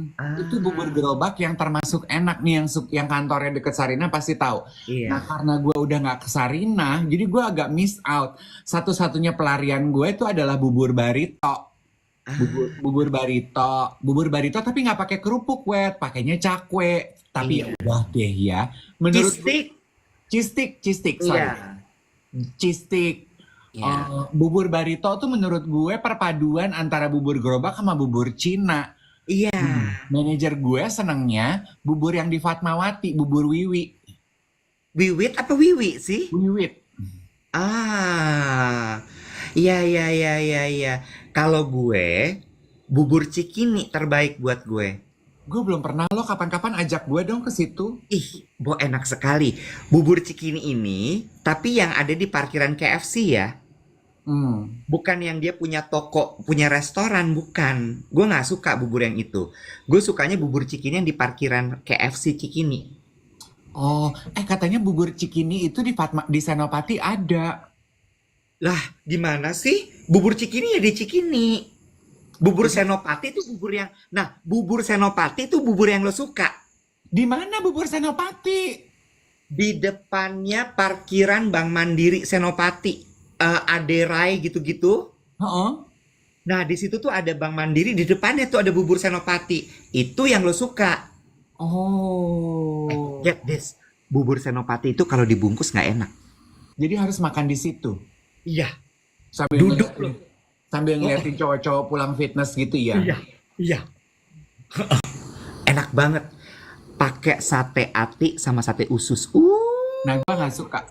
Itu bubur Ah, gerobak yang termasuk enak nih, yang kantornya deket Sarinah pasti tahu. Nah, iya. karena gue udah nggak ke Sarinah, jadi gue agak miss out. Satu-satunya pelarian gue itu adalah bubur barito. Ah, Bubur barito tapi nggak pakai kerupuk, wet, pakainya cakwe. Tapi ya iya. udah deh ya. Menurut gue, Cheese cistik, sorry. iya. Cistik. Iya. Bubur barito tuh menurut gue perpaduan antara bubur gerobak sama bubur Cina. Iya. Manajer gue senengnya bubur yang di Fatmawati, bubur Wiwi. Wiwit apa wiwi sih? Wiwit. Ah. Iya, iya, iya, iya, iya. Kalau gue, bubur cikini terbaik buat gue. Gue belum pernah, lo kapan-kapan ajak gue dong ke situ. Ih, enak sekali. Bubur cikini ini, tapi yang ada di parkiran KFC ya. Hmm. Bukan yang dia punya toko, punya restoran, bukan. Gue nggak suka bubur yang itu. Gue sukanya bubur cikini yang di parkiran KFC Cikini. Oh, katanya bubur Cikini itu di Senopati ada. Lah, gimana sih? Bubur cikini ya di Cikini. Bubur Jadi, Senopati itu bubur yang... Nah, bubur Senopati itu bubur yang lo suka. di mana bubur Senopati? Di depannya parkiran Bank Mandiri Senopati. Aderai gitu-gitu. Heeh. Nah, di situ tuh ada Bank Mandiri, di depannya tuh ada bubur Senopati. Itu yang lo suka. Oh. Get this. Bubur Senopati itu kalau dibungkus nggak enak. Jadi harus makan di situ. Iya, Sambil duduk ngeliatin, lo. sambil Oh, ngeliatin cowok-cowok pulang fitness gitu ya. iya, iya. Enak banget. Pakai sate ati sama sate usus. Nah, gue nggak suka.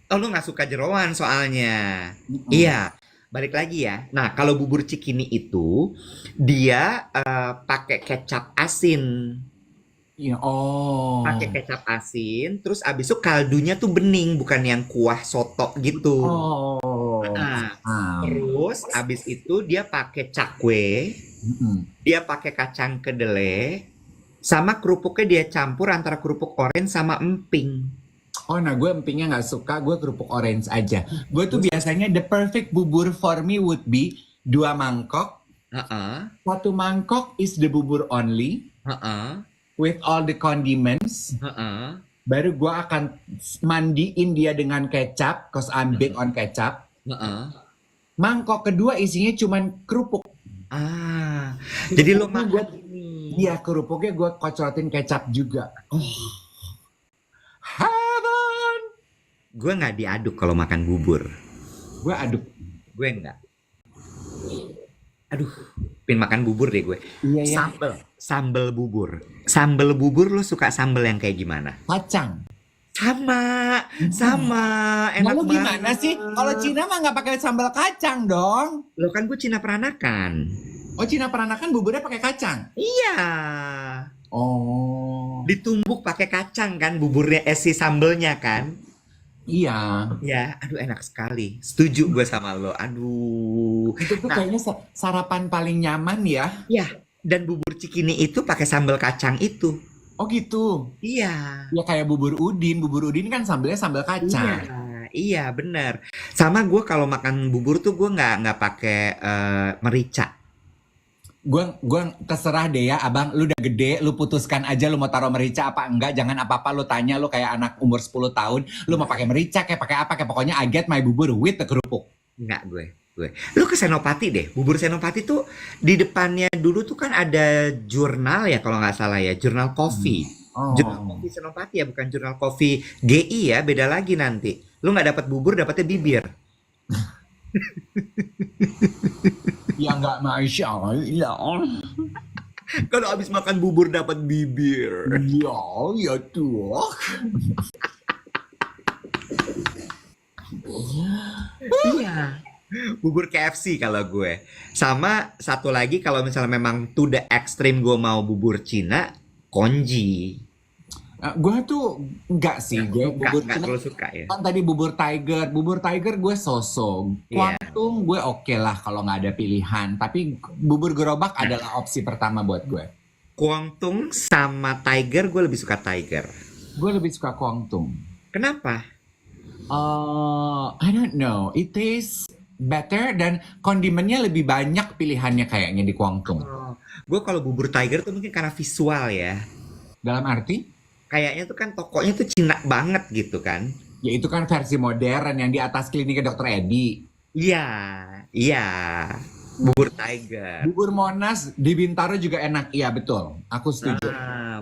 Oh, lu nggak suka jeroan soalnya. Mm-mm. Iya, balik lagi ya. Nah, kalau bubur cikini itu dia pakai kecap asin. Iya, oh. Pakai kecap asin, terus abis itu kaldunya tuh bening, bukan yang kuah soto gitu. Oh. Nah, Paham. terus abis itu dia pakai cakwe, Mm-mm. dia pakai kacang kedelai, sama kerupuknya dia campur antara kerupuk orange sama emping. Oh, nah gue empingnya nggak suka, gue kerupuk orange aja. Gue tuh Gue suka. biasanya the perfect bubur for me would be 2 mangkok. Heeh, 1 mangkok is the bubur only heeh, with all the condiments. heeh, Baru gue akan mandiin dia dengan kecap, cause I'm big on kecap. heeh. Mangkok kedua isinya cuman kerupuk. Ah, jadi lo Kerupuknya gue, makan ini. iya kerupuknya gue kocorotin kecap juga. Heaven. Gue nggak diaduk kalau makan bubur. Gue aduk. Gue nggak. Aduh, pin makan bubur deh gue. Iya ya. Sambel bubur. Sambel bubur lo suka sambel yang kayak gimana? Kacang. Sama, sama, Nah, enak lu gimana banget. sih? Kalau Cina mah nggak pakai sambal kacang dong. Lo kan gue Cina peranakan. Oh, Cina peranakan buburnya pakai kacang. Iya, Oh. ditumbuk pakai kacang kan buburnya, si sambelnya kan. Iya, Ya, aduh enak sekali. Setuju gue sama lo. Aduh. itu tuh Nah, kayaknya sarapan paling nyaman ya. ya. Dan bubur cikini itu pakai sambal kacang itu. Oh gitu. Iya. Ya kayak bubur udin kan sambelnya sambal Iya, kacang. iya bener. Sama gue kalau makan bubur tuh gue nggak pakai merica. Gua terserah deh ya, abang. Lu udah gede, lu putuskan aja lu mau taruh merica apa enggak. Jangan apa-apa lu tanya, lu kayak anak umur 10 tahun. Lu mau pakai merica kayak pakai apa, kayak pokoknya I get my bubur with the kerupuk. Nggak gue. Lu ke Senopati deh. Bubur Senopati tuh di depannya dulu tuh kan ada jurnal ya kalau nggak salah ya, jurnal Hmm. kopi. Jurnal Oh, kopi Senopati ya, bukan jurnal kopi GI ya, beda lagi nanti. Lu nggak dapat bubur, dapatnya bibir. ya enggak, Masya Allah. Kalau habis makan bubur dapat bibir. Ya, ya tuh. Iya. Bubur KFC kalau gue. Sama satu lagi kalau misalnya memang to the extreme gue mau bubur Cina, konji. Gue tuh enggak sih, gue bubur Nggak Cina terlalu suka ya. kan tadi bubur tiger gue sosok. Iya. Kuangtung gue oke lah kalau nggak ada pilihan. Tapi bubur gerobak adalah opsi pertama buat gue. Kuangtung sama Tiger, gue lebih suka Tiger. Gue lebih suka Kuangtung. Kenapa? I don't know. It tastes better dan kondimennya lebih banyak pilihannya kayaknya di Kuangtung. Oh, gue kalau bubur Tiger tuh mungkin karena visual ya. Dalam arti, Kayaknya tuh kan tokonya tuh Cina banget gitu kan. ya itu kan versi modern yang di atas kliniknya Dokter Edi. Iya, iya. Bubur Tiger. Bubur Monas di Bintaro juga enak. Iya betul. Aku setuju.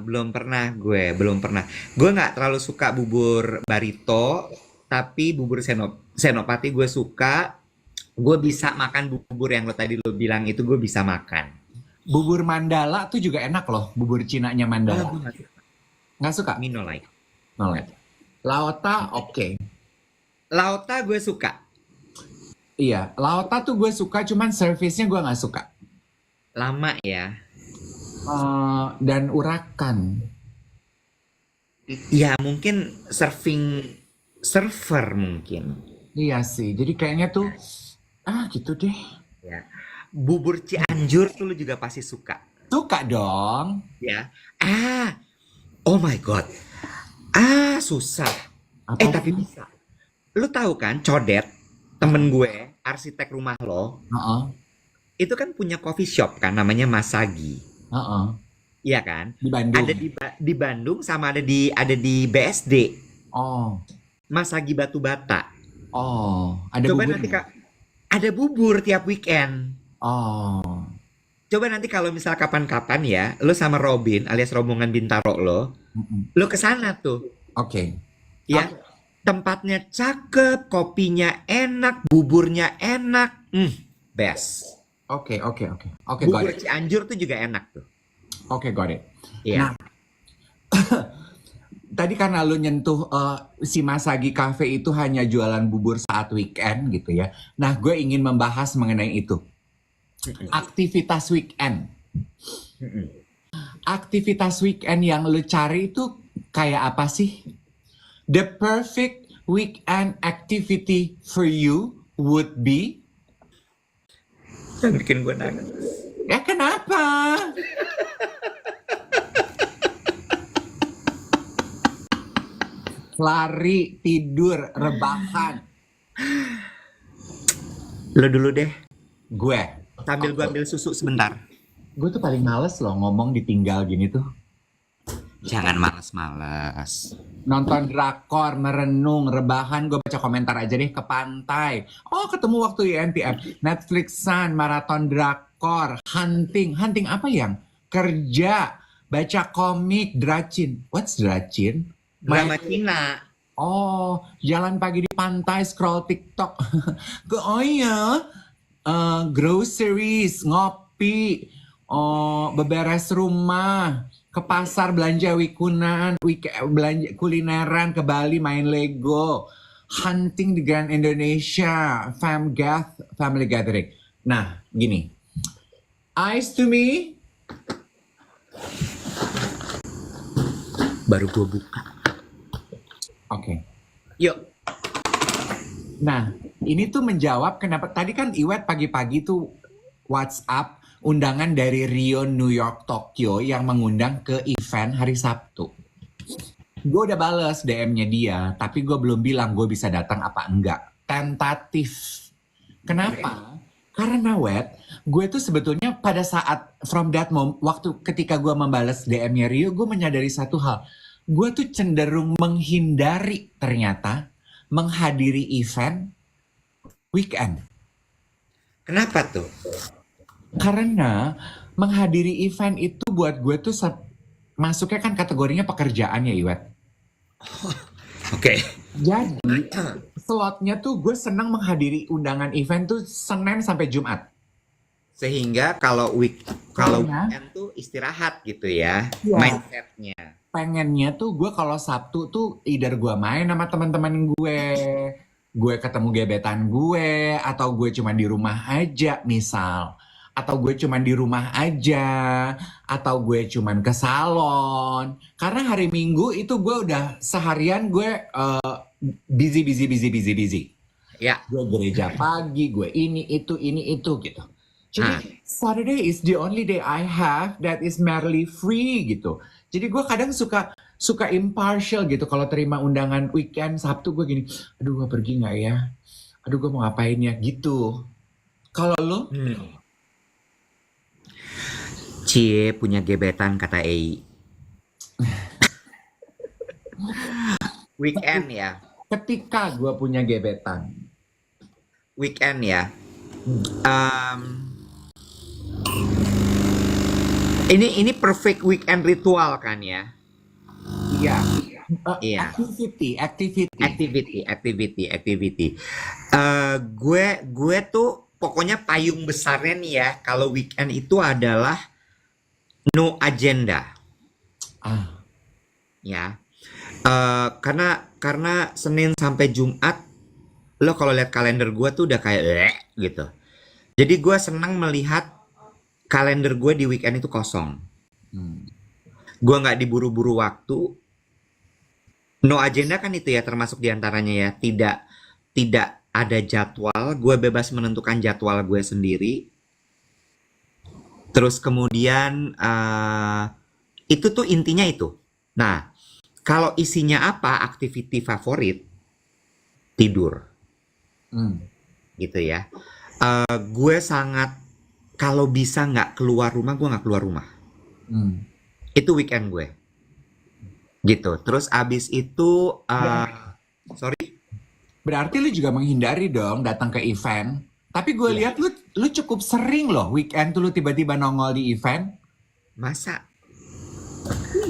Belum pernah gue, belum pernah. Gue nggak terlalu suka bubur Barito, tapi bubur Senopati gue suka. Gue bisa makan bubur yang lo tadi lo bilang itu gue bisa makan. Bubur Mandala tuh juga enak loh. Bubur Cinanya Mandala. Gue nggak suka. Nggak suka? Mino like. No. Laota oke. Lauta gue suka. Iya. Laota tuh gue suka. Cuman servisnya gue nggak suka. Lama ya. Dan urakan. Ya mungkin server mungkin. Iya sih. Jadi kayaknya tuh gitu deh. Ya. Bubur Cianjur tuh lu juga pasti suka. Suka dong. Ya. Oh my god. Susah. Apa? Tapi bisa. Lu tahu kan Codet, temen gue, arsitek rumah lo, Heeh. itu kan punya coffee shop kan namanya Masagi. Heeh. Iya kan? Di Bandung. Ada di Bandung sama ada di BSD. Oh. Masagi Batu Bata. Oh. Ada Coba bubur. nanti Kak, ada bubur tiap weekend. Oh. Coba nanti kalau misal kapan-kapan ya, lo sama Robin alias rombongan Bintaro Mm-mm. lo ke sana tuh. Oke. Ya, tempatnya cakep, kopinya enak, buburnya enak. Best. Oke. Oke, got Bubur it. Cianjur tuh juga enak tuh. Oke, got it. Iya. Nah, tadi karena lu nyentuh si Masagi Cafe itu hanya jualan bubur saat weekend gitu ya. Nah, gue ingin membahas mengenai itu. Aktivitas weekend. Mm-mm. Aktivitas weekend yang lu cari itu kayak apa sih? The perfect weekend activity for you would be? Jangan bikin gue nangis. Ya kenapa? Lari, tidur, rebahan. Lo dulu deh, Gue. sambil gue ambil susu sebentar. Gue tuh paling males loh ngomong ditinggal gini tuh. Jangan males-males. Nonton drakor, merenung, rebahan, gue baca komentar aja deh ke pantai. Oh, ketemu waktu INTM. Netflixan, maraton drakor, hunting. Hunting apa yang? Kerja, baca komik, dracin. What's dracin? Drama Cina. Oh, jalan pagi di pantai, scroll TikTok. Oh iya, groceries, ngopi, beberes rumah, ke pasar belanja belanja kulineran, ke Bali main Lego, hunting di Grand Indonesia, family gathering. Nah, gini, eyes to me, Baru gue buka. oke. Yuk. Nah, ini tuh menjawab kenapa tadi kan Iwet pagi-pagi tuh WhatsApp undangan dari Rio, New York, Tokyo yang mengundang ke event hari Sabtu. Gue udah bales DM-nya dia, tapi gue belum bilang gue bisa datang apa enggak. Tentatif. Kenapa? Karena gue tuh sebetulnya pada saat from that moment, waktu ketika gue membalas DM-nya Rio, gue menyadari satu hal. Gue tuh cenderung menghindari ternyata menghadiri event weekend. Kenapa tuh? Karena menghadiri event itu buat gue tuh masuknya kan kategorinya pekerjaan ya Iwet. Oke. Jadi slotnya tuh gue senang menghadiri undangan event tuh Senin sampai Jumat. Sehingga kalau Karena weekend tuh istirahat gitu ya, ya, mindsetnya. pengennya tuh gue kalau Sabtu tuh either gue main sama teman-teman gue ketemu gebetan gue, atau gue cuman di rumah aja misal. Atau gue cuman di rumah aja, atau gue cuman ke salon. Karena hari Minggu itu gue udah seharian gue busy, busy, busy, busy, busy. Ya. Gue gereja pagi, gue ini itu gitu. Ah, Jadi Saturday is the only day I have that is merely free gitu. Jadi gue kadang suka impartial gitu kalau terima undangan weekend Sabtu gue gini, aduh gue pergi nggak ya? Aduh gue mau ngapain ya gitu. Kalau lo? Cie punya gebetan kata Ei. Weekend ya. Ketika gue punya gebetan, Weekend ya. hmm, Em, ini perfect weekend ritual kan ya? iya, Iya. activity. Activity. Gue tuh pokoknya payung besarnya nih ya. Kalau weekend itu adalah no agenda Ah, ya. Karena Senin sampai Jumat lo kalau lihat kalender gue tuh udah kayak gitu. Jadi gue senang melihat kalender gue di weekend itu kosong. hmm, Gue nggak diburu-buru waktu. No agenda kan itu ya termasuk diantaranya ya. Tidak ada jadwal. Gue bebas menentukan jadwal gue sendiri. Terus kemudian itu tuh intinya itu. Nah, kalau isinya apa activity favorit tidur hmm, gitu ya. Gue sangat kalau bisa nggak keluar rumah gue nggak keluar rumah. hmm. Itu weekend gue gitu. Terus abis itu sorry. Berarti lu juga menghindari dong datang ke event. Tapi gue Iya. lihat lu cukup sering loh weekend tuh lu tiba-tiba nongol di event. Masa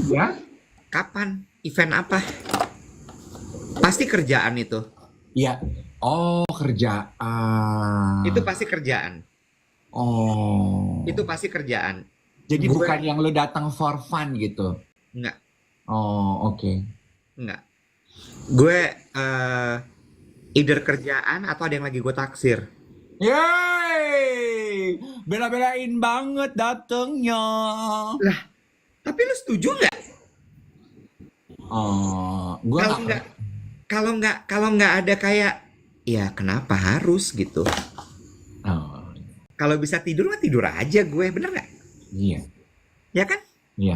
Iya. kapan event apa? Pasti kerjaan itu. Iya. Oh, kerjaan. Itu pasti kerjaan. Oh. Itu pasti kerjaan. Jadi Gue bukan yang lu datang for fun gitu. nggak Oh, oke. nggak. Gue either kerjaan atau ada yang lagi gue taksir. Yeay! Bela-belain banget datengnya. Lah, tapi lu setuju nggak? Oh, gue Kalau nggak. nggak kalau nggak ada kayak ya kenapa harus gitu? Oh, Kalau bisa tidur mah tidur aja gue, bener nggak? iya, Ya kan? iya.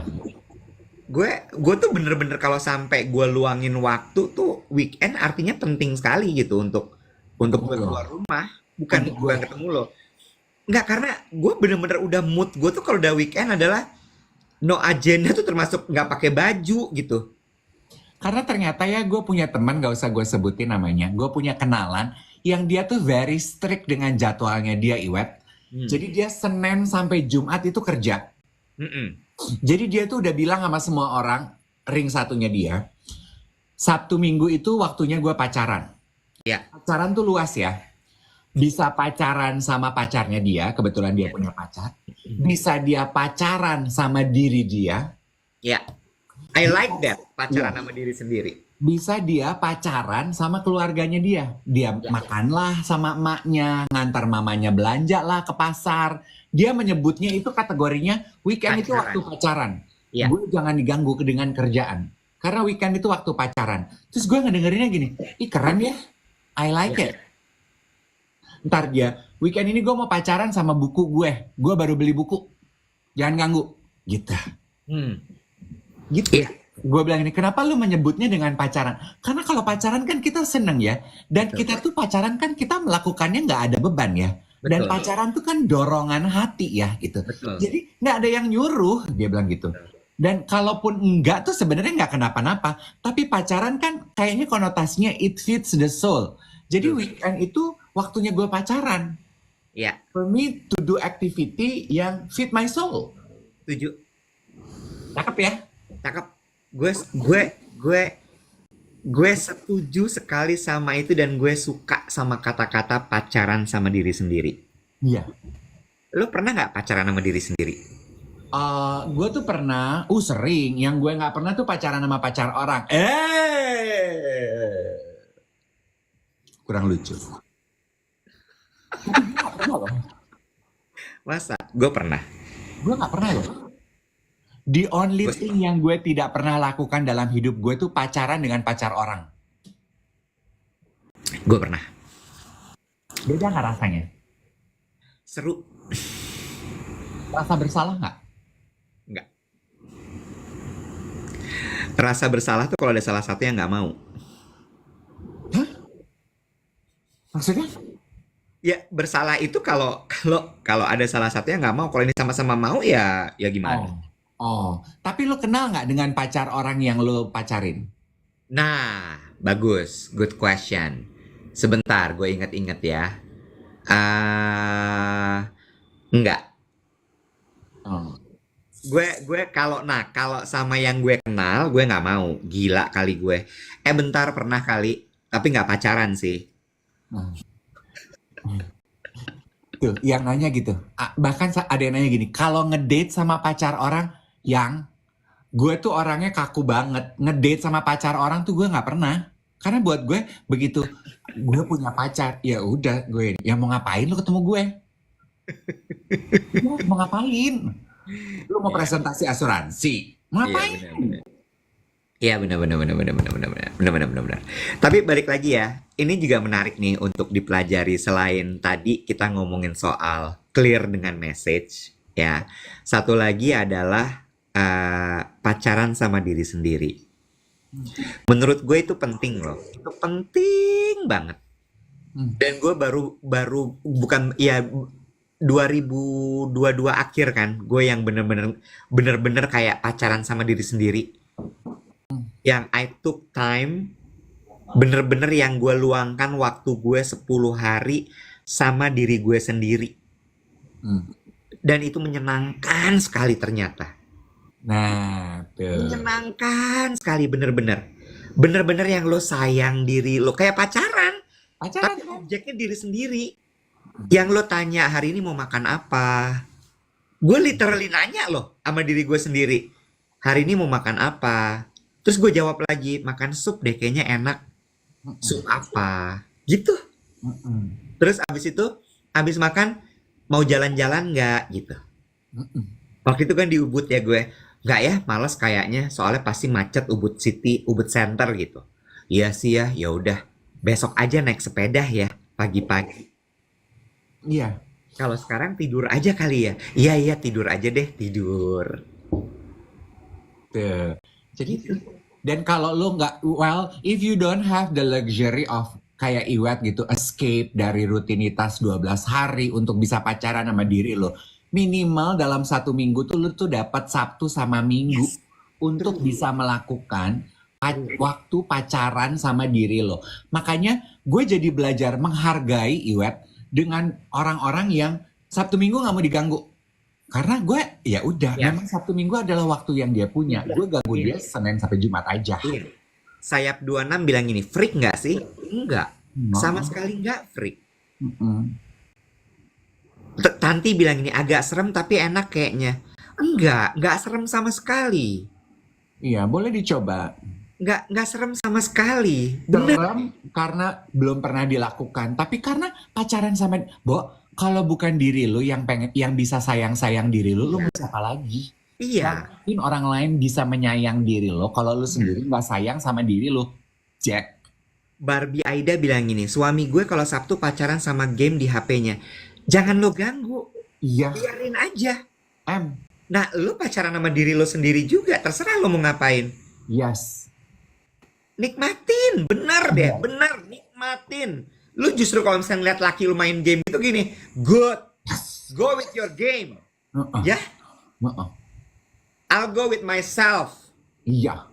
Gue tuh bener-bener kalau sampai gue luangin waktu tuh weekend artinya penting sekali gitu untuk gue Betul. keluar rumah, bukan Untuk gue. ketemu lo. Nggak, karena gue bener-bener udah mood gue tuh kalau udah weekend adalah no agenda tuh termasuk nggak pakai baju gitu. Karena ternyata ya gue punya teman, gak usah gue sebutin namanya. Gue punya kenalan yang dia tuh very strict dengan jadwalnya dia, Iwet. Jadi dia Senin sampai Jumat itu kerja. Mm-mm. Jadi dia tuh udah bilang sama semua orang, ring satunya dia, Sabtu Minggu itu waktunya gue pacaran. Ya, Pacaran tuh luas ya. Bisa pacaran sama pacarnya dia, kebetulan dia punya pacar. Bisa dia pacaran sama diri dia. ya. I like that pacaran Iya. sama diri sendiri. Bisa dia pacaran sama keluarganya dia. Dia makanlah sama emaknya, ngantar mamanya belanja lah ke pasar. Dia menyebutnya itu kategorinya weekend itu Pacaran. waktu pacaran. Iya. Gue jangan diganggu dengan kerjaan. Karena weekend itu waktu pacaran. Terus gue ngedengerinnya gini, ih keren ya. I like it. Ntar dia, weekend ini gue mau pacaran sama buku gue baru beli buku, jangan ganggu, gitu. Gitu. Iya. Gue bilang ini, kenapa lu menyebutnya dengan pacaran? Karena kalau pacaran kan kita seneng ya, dan Betul. kita tuh pacaran kan kita melakukannya nggak ada beban ya. Dan Betul. pacaran tuh kan dorongan hati ya gitu. Betul. Jadi nggak ada yang nyuruh, dia bilang gitu. Dan kalaupun enggak tuh sebenarnya nggak kenapa-napa. Tapi pacaran kan kayaknya konotasinya it feeds the soul. Jadi Betul. weekend itu waktunya gue pacaran. Iya, For me to do activity yang feed my soul. setuju. Cakep ya? Cakep. Gue setuju sekali sama itu dan gue suka sama kata-kata pacaran sama diri sendiri. Iya. Lo pernah nggak pacaran sama diri sendiri? Gue tuh pernah, sering. Yang gue nggak pernah tuh pacaran sama pacar orang. Kurang lucu. Gue nggak pernah loh. Masa? Gue pernah. Gue nggak pernah loh. The only thing yang gue tidak pernah lakukan dalam hidup gue tuh pacaran dengan pacar orang. Gue pernah. Beda nggak rasanya? Seru. Rasa bersalah nggak? Nggak. Rasa bersalah tuh kalau ada salah satu yang nggak mau. Hah? Maksudnya? Ya bersalah itu kalau ada salah satu yang nggak mau. Kalau ini sama-sama mau ya gimana? Tapi lo kenal nggak dengan pacar orang yang lo pacarin? Nah, bagus, good question. Sebentar, gue inget-inget ya. Enggak. Oh. Gue kalau sama yang gue kenal, gue nggak mau. Gila kali gue. Bentar pernah kali, tapi nggak pacaran sih. Tuh, yang nanya gitu. Bahkan ada yang nanya gini, kalau ngedate sama pacar orang, yang gue tuh orangnya kaku banget. Ngedate sama pacar orang tuh gue nggak pernah. Karena buat gue begitu gue punya pacar, ya udah gue ya mau ngapain lu ketemu gue? Ya, mau ngapain? Lu mau presentasi asuransi? Mau ngapain? Iya benar. Tapi balik lagi ya, ini juga menarik nih untuk dipelajari. Selain tadi kita ngomongin soal clear dengan message, ya. Satu lagi adalah pacaran sama diri sendiri. Menurut gue itu penting loh, itu penting banget. Dan gue baru bukan ya 2022 akhir kan, gue yang bener-bener kayak pacaran sama diri sendiri. Yang I took time, bener-bener yang gue luangkan waktu gue 10 hari sama diri gue sendiri. Dan itu menyenangkan sekali ternyata. Nah, tuh. Menyenangkan sekali bener-bener. Bener-bener yang lo sayang diri lo, kayak pacaran. Tapi objeknya diri sendiri. Yang lo tanya hari ini mau makan apa? Gue literally nanya loh sama diri gue sendiri. Hari ini mau makan apa? Terus gue jawab lagi, makan sup deh kayaknya enak. Sup apa? Gitu. Terus abis makan mau jalan-jalan nggak gitu. Waktu itu kan di Ubud ya gue. Nggak ya, malas kayaknya. Soalnya pasti macet Ubud City, Ubud Center gitu. Iya sih ya, ya udah. Besok aja naik sepeda ya, pagi-pagi. Iya. Kalau sekarang tidur aja kali ya. Iya tidur aja deh, tidur. Tuh. Jadi dan kalau lo nggak, if you don't have the luxury of kayak Iwet gitu, escape dari rutinitas 12 hari untuk bisa pacaran sama diri lo, minimal dalam 1 minggu tuh lo tuh dapat Sabtu sama Minggu untuk bisa melakukan waktu pacaran sama diri lo. Makanya gue jadi belajar menghargai Iwet dengan orang-orang yang Sabtu Minggu nggak mau diganggu. Karena gue ya udah, memang Sabtu Minggu adalah waktu yang dia punya. Gue ganggu dia Senin sampai Jumat aja. Sayap 26 bilang gini, freak nggak sih? Enggak. Sama sekali nggak freak. Tanti bilang ini agak serem tapi enak kayaknya. Nggak serem sama sekali. Iya, boleh dicoba. Nggak serem sama sekali. Serem karena belum pernah dilakukan. Tapi karena pacaran sama, kalau bukan diri lu yang bisa sayang diri lu mau siapa lagi? Iya. Mungkin orang lain bisa menyayang diri lo, kalau lu sendiri nggak sayang sama diri lu, Jack. Barbie Aida bilang gini, suami gue kalau Sabtu pacaran sama game di HP-nya. Jangan lo ganggu, Iya, biarin aja. M. Nah, lo pacaran sama diri lo sendiri juga, terserah lo mau ngapain. Yes. Nikmatin, bener deh, Iya. bener, nikmatin. Lu justru kalau misalnya lihat laki lu main game itu gini, good, go with your game. Heeh, Ya, heeh. I'll go with myself. Iya.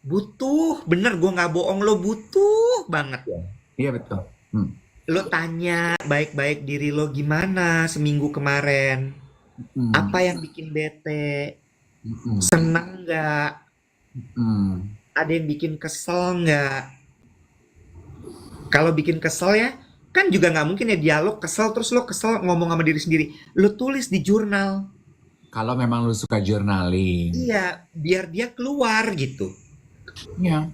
Butuh, bener gue nggak bohong, lo butuh banget. Iya, iya betul. Hmm. Lo tanya baik-baik diri lo gimana seminggu kemarin. Hmm. Apa yang bikin bete? Hmm. Senang nggak? Hmm. Ada yang bikin kesel nggak? Kalau bikin kesel ya, kan juga nggak mungkin ya dialog kesel terus lo kesel ngomong sama diri sendiri. Lo tulis di jurnal. Kalau memang lu suka journaling, Iya, biar dia keluar gitu. ya,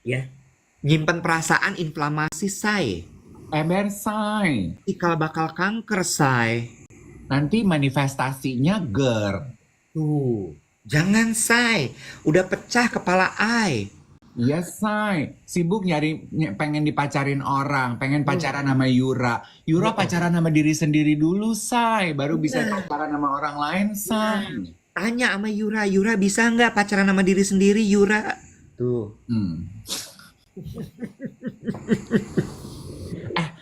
Ya, nyimpen perasaan inflamasi say. ember say. Cikal bakal kanker say. Nanti manifestasinya GERD. Tuh, jangan say. Udah pecah kepala ai. Iya say, sibuk pengen dipacarin orang, pengen pacaran sama Yura. Yura pacaran sama diri sendiri dulu say, baru bisa Nah, pacaran sama orang lain say. tanya sama Yura, Yura bisa nggak pacaran sama diri sendiri Yura? Tuh. Hmm.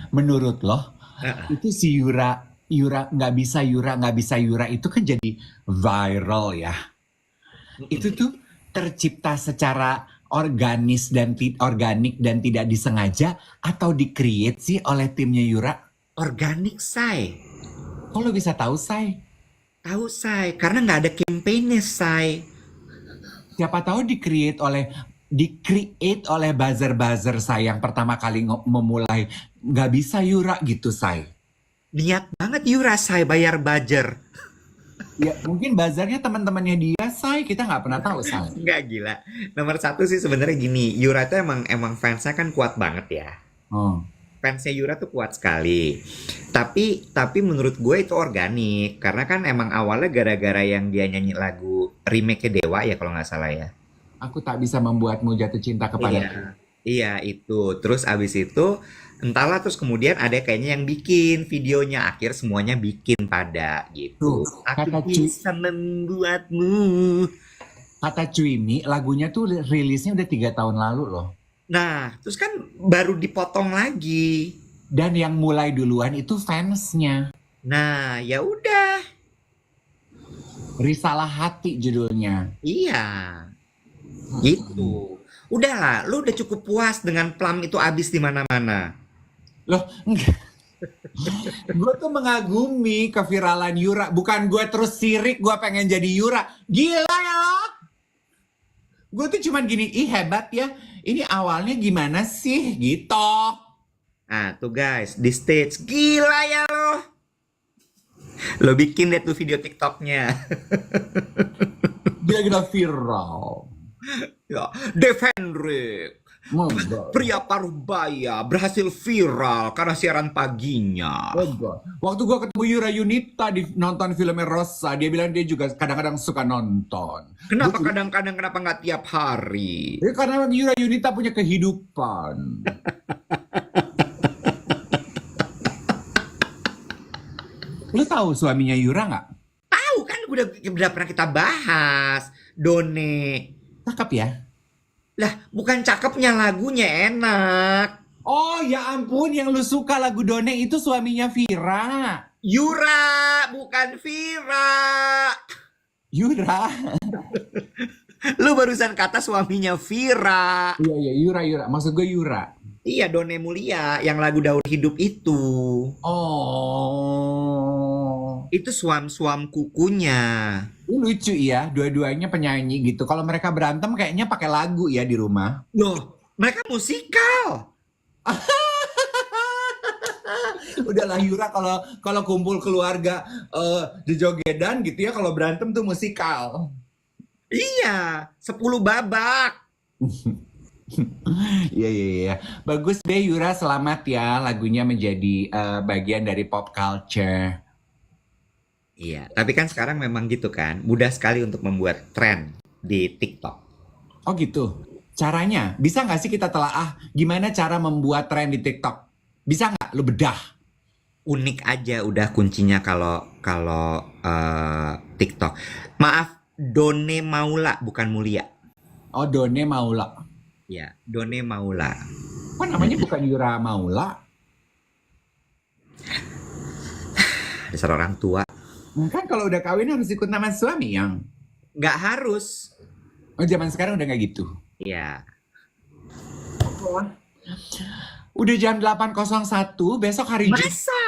Menurut lo, Heeh. itu si Yura nggak bisa Yura itu kan jadi viral ya. Itu tuh tercipta secara organik dan tidak disengaja atau di-create sih oleh timnya Yura? Organik say. Kok lo bisa tahu, Say? Tahu say, karena nggak ada campaign-nya say. Siapa tahu di-create oleh buzzer-buzzer saya yang pertama kali memulai nggak bisa Yura gitu, Say. Niat banget Yura say bayar buzzer. Ya mungkin buzzernya teman-temannya dia, Say. Kita nggak pernah tahu, Say. Nggak gila. Nomor satu sih sebenarnya gini, Yura itu emang fansnya kan kuat banget ya. Oh. Fansnya Yura tuh kuat sekali. Tapi menurut gue itu organik karena kan emang awalnya gara-gara yang dia nyanyi lagu remake Dewa ya kalau nggak salah ya. Aku tak bisa membuatmu jatuh cinta kepadaku. Iya. Iya itu. Terus abis itu entahlah terus kemudian ada kayaknya yang bikin videonya akhir semuanya bikin pada Tuh, gitu. Aku bisa membuatmu. kata Cuimi, lagunya tuh rilisnya udah 3 tahun lalu loh. Nah, terus kan baru dipotong lagi. Dan yang mulai duluan itu fansnya. Nah, ya udah. Risalah Hati judulnya. Iya, gitu. Udahlah, lu udah cukup puas dengan Plum itu habis di mana-mana. Loh, gue tuh mengagumi keviralan Yura. Bukan gue terus sirik, gue pengen jadi Yura. Gila ya lo. Gue tuh cuman gini, ih hebat ya. Ini awalnya gimana sih gitu. Nah, tuh guys, di stage. Gila ya lo. Lo bikin deh tuh video TikToknya. Gila-gila viral. Ya, Devendrik, Monggo. pria paruh baya, berhasil viral karena siaran paginya. Monggo. Waktu gue ketemu Yura Yunita di nonton filmnya Rosa, dia bilang dia juga kadang-kadang suka nonton. Kenapa kadang-kadang kenapa nggak tiap hari? Ya karena Yura Yunita punya kehidupan. Lu tahu suaminya Yura nggak? Tahu kan udah pernah kita bahas. Done. Cakep ya? Lah, bukan cakepnya lagunya enak. Oh ya ampun, yang lu suka lagu Done itu suaminya Vira. Yura, bukan Vira. Yura. Lu barusan kata suaminya Vira. Iya, iya, Yura. Maksud gue Yura. Iya, Done Mulia yang lagu Daur Hidup itu. Oh. Itu suam-suam kukunya. Ini lucu ya, dua-duanya penyanyi gitu. Kalau mereka berantem kayaknya pakai lagu ya di rumah. Loh, mereka musikal. Udahlah Yura kalau kumpul keluarga jogedan gitu ya, kalau berantem tuh musikal. Iya, 10 babak. Iya, iya, iya. Bagus deh Yura, selamat ya lagunya menjadi bagian dari pop culture. Iya, tapi kan sekarang memang gitu kan, mudah sekali untuk membuat tren di TikTok. Oh gitu. Caranya, bisa nggak sih kita telaah gimana cara membuat tren di TikTok? Bisa nggak lu bedah? Unik aja udah kuncinya kalau kalau TikTok. Maaf, Done Maula bukan Mulia. Oh, Done Maula. Ya, Done Maula. Kok namanya bukan Yura Maula? Dasar orang tua. Kan kalau udah kawin harus ikut nama suami yang. Nggak harus. Oh, zaman sekarang udah nggak gitu. Ya, Udah jam 8.01, besok hari Jumat. masa?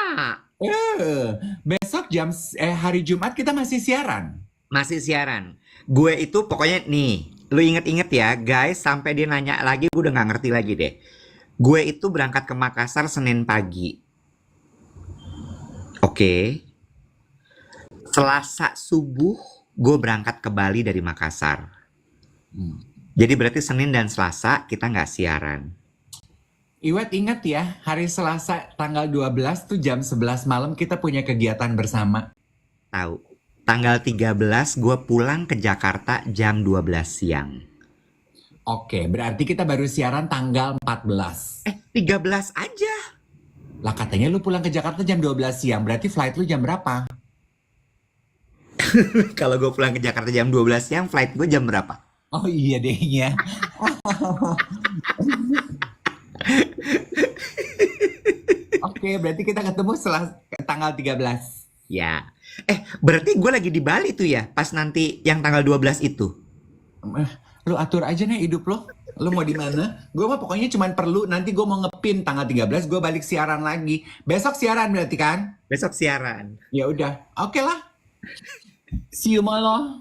Besok hari Jumat kita masih siaran. Masih siaran. Gue itu pokoknya nih, lu inget-inget ya guys, sampai dia nanya lagi, gue udah nggak ngerti lagi deh. Gue itu berangkat ke Makassar Senin pagi. Oke. Selasa subuh, gue berangkat ke Bali dari Makassar. Jadi berarti Senin dan Selasa kita nggak siaran. Iwet ingat ya, hari Selasa tanggal 12 tuh jam 11 malam kita punya kegiatan bersama. Tahu. Tanggal 13 gue pulang ke Jakarta jam 12 siang. Oke, berarti kita baru siaran tanggal 14. 13 aja. Lah katanya lu pulang ke Jakarta jam 12 siang, berarti flight lu jam berapa? Kalau gue pulang ke Jakarta jam 12 siang, flight gue jam berapa? Oh iya deh ya. Oke, berarti kita ketemu setelah tanggal 13. Ya. Berarti gue lagi di Bali tuh ya, pas nanti yang tanggal 12 itu. Lu atur aja nih hidup lo. Lu mau di mana? Gue mah pokoknya cuman perlu nanti gue mau ngepin tanggal 13 gue balik siaran lagi. Besok siaran berarti kan? Besok siaran. Ya udah. Oke lah. See you malah.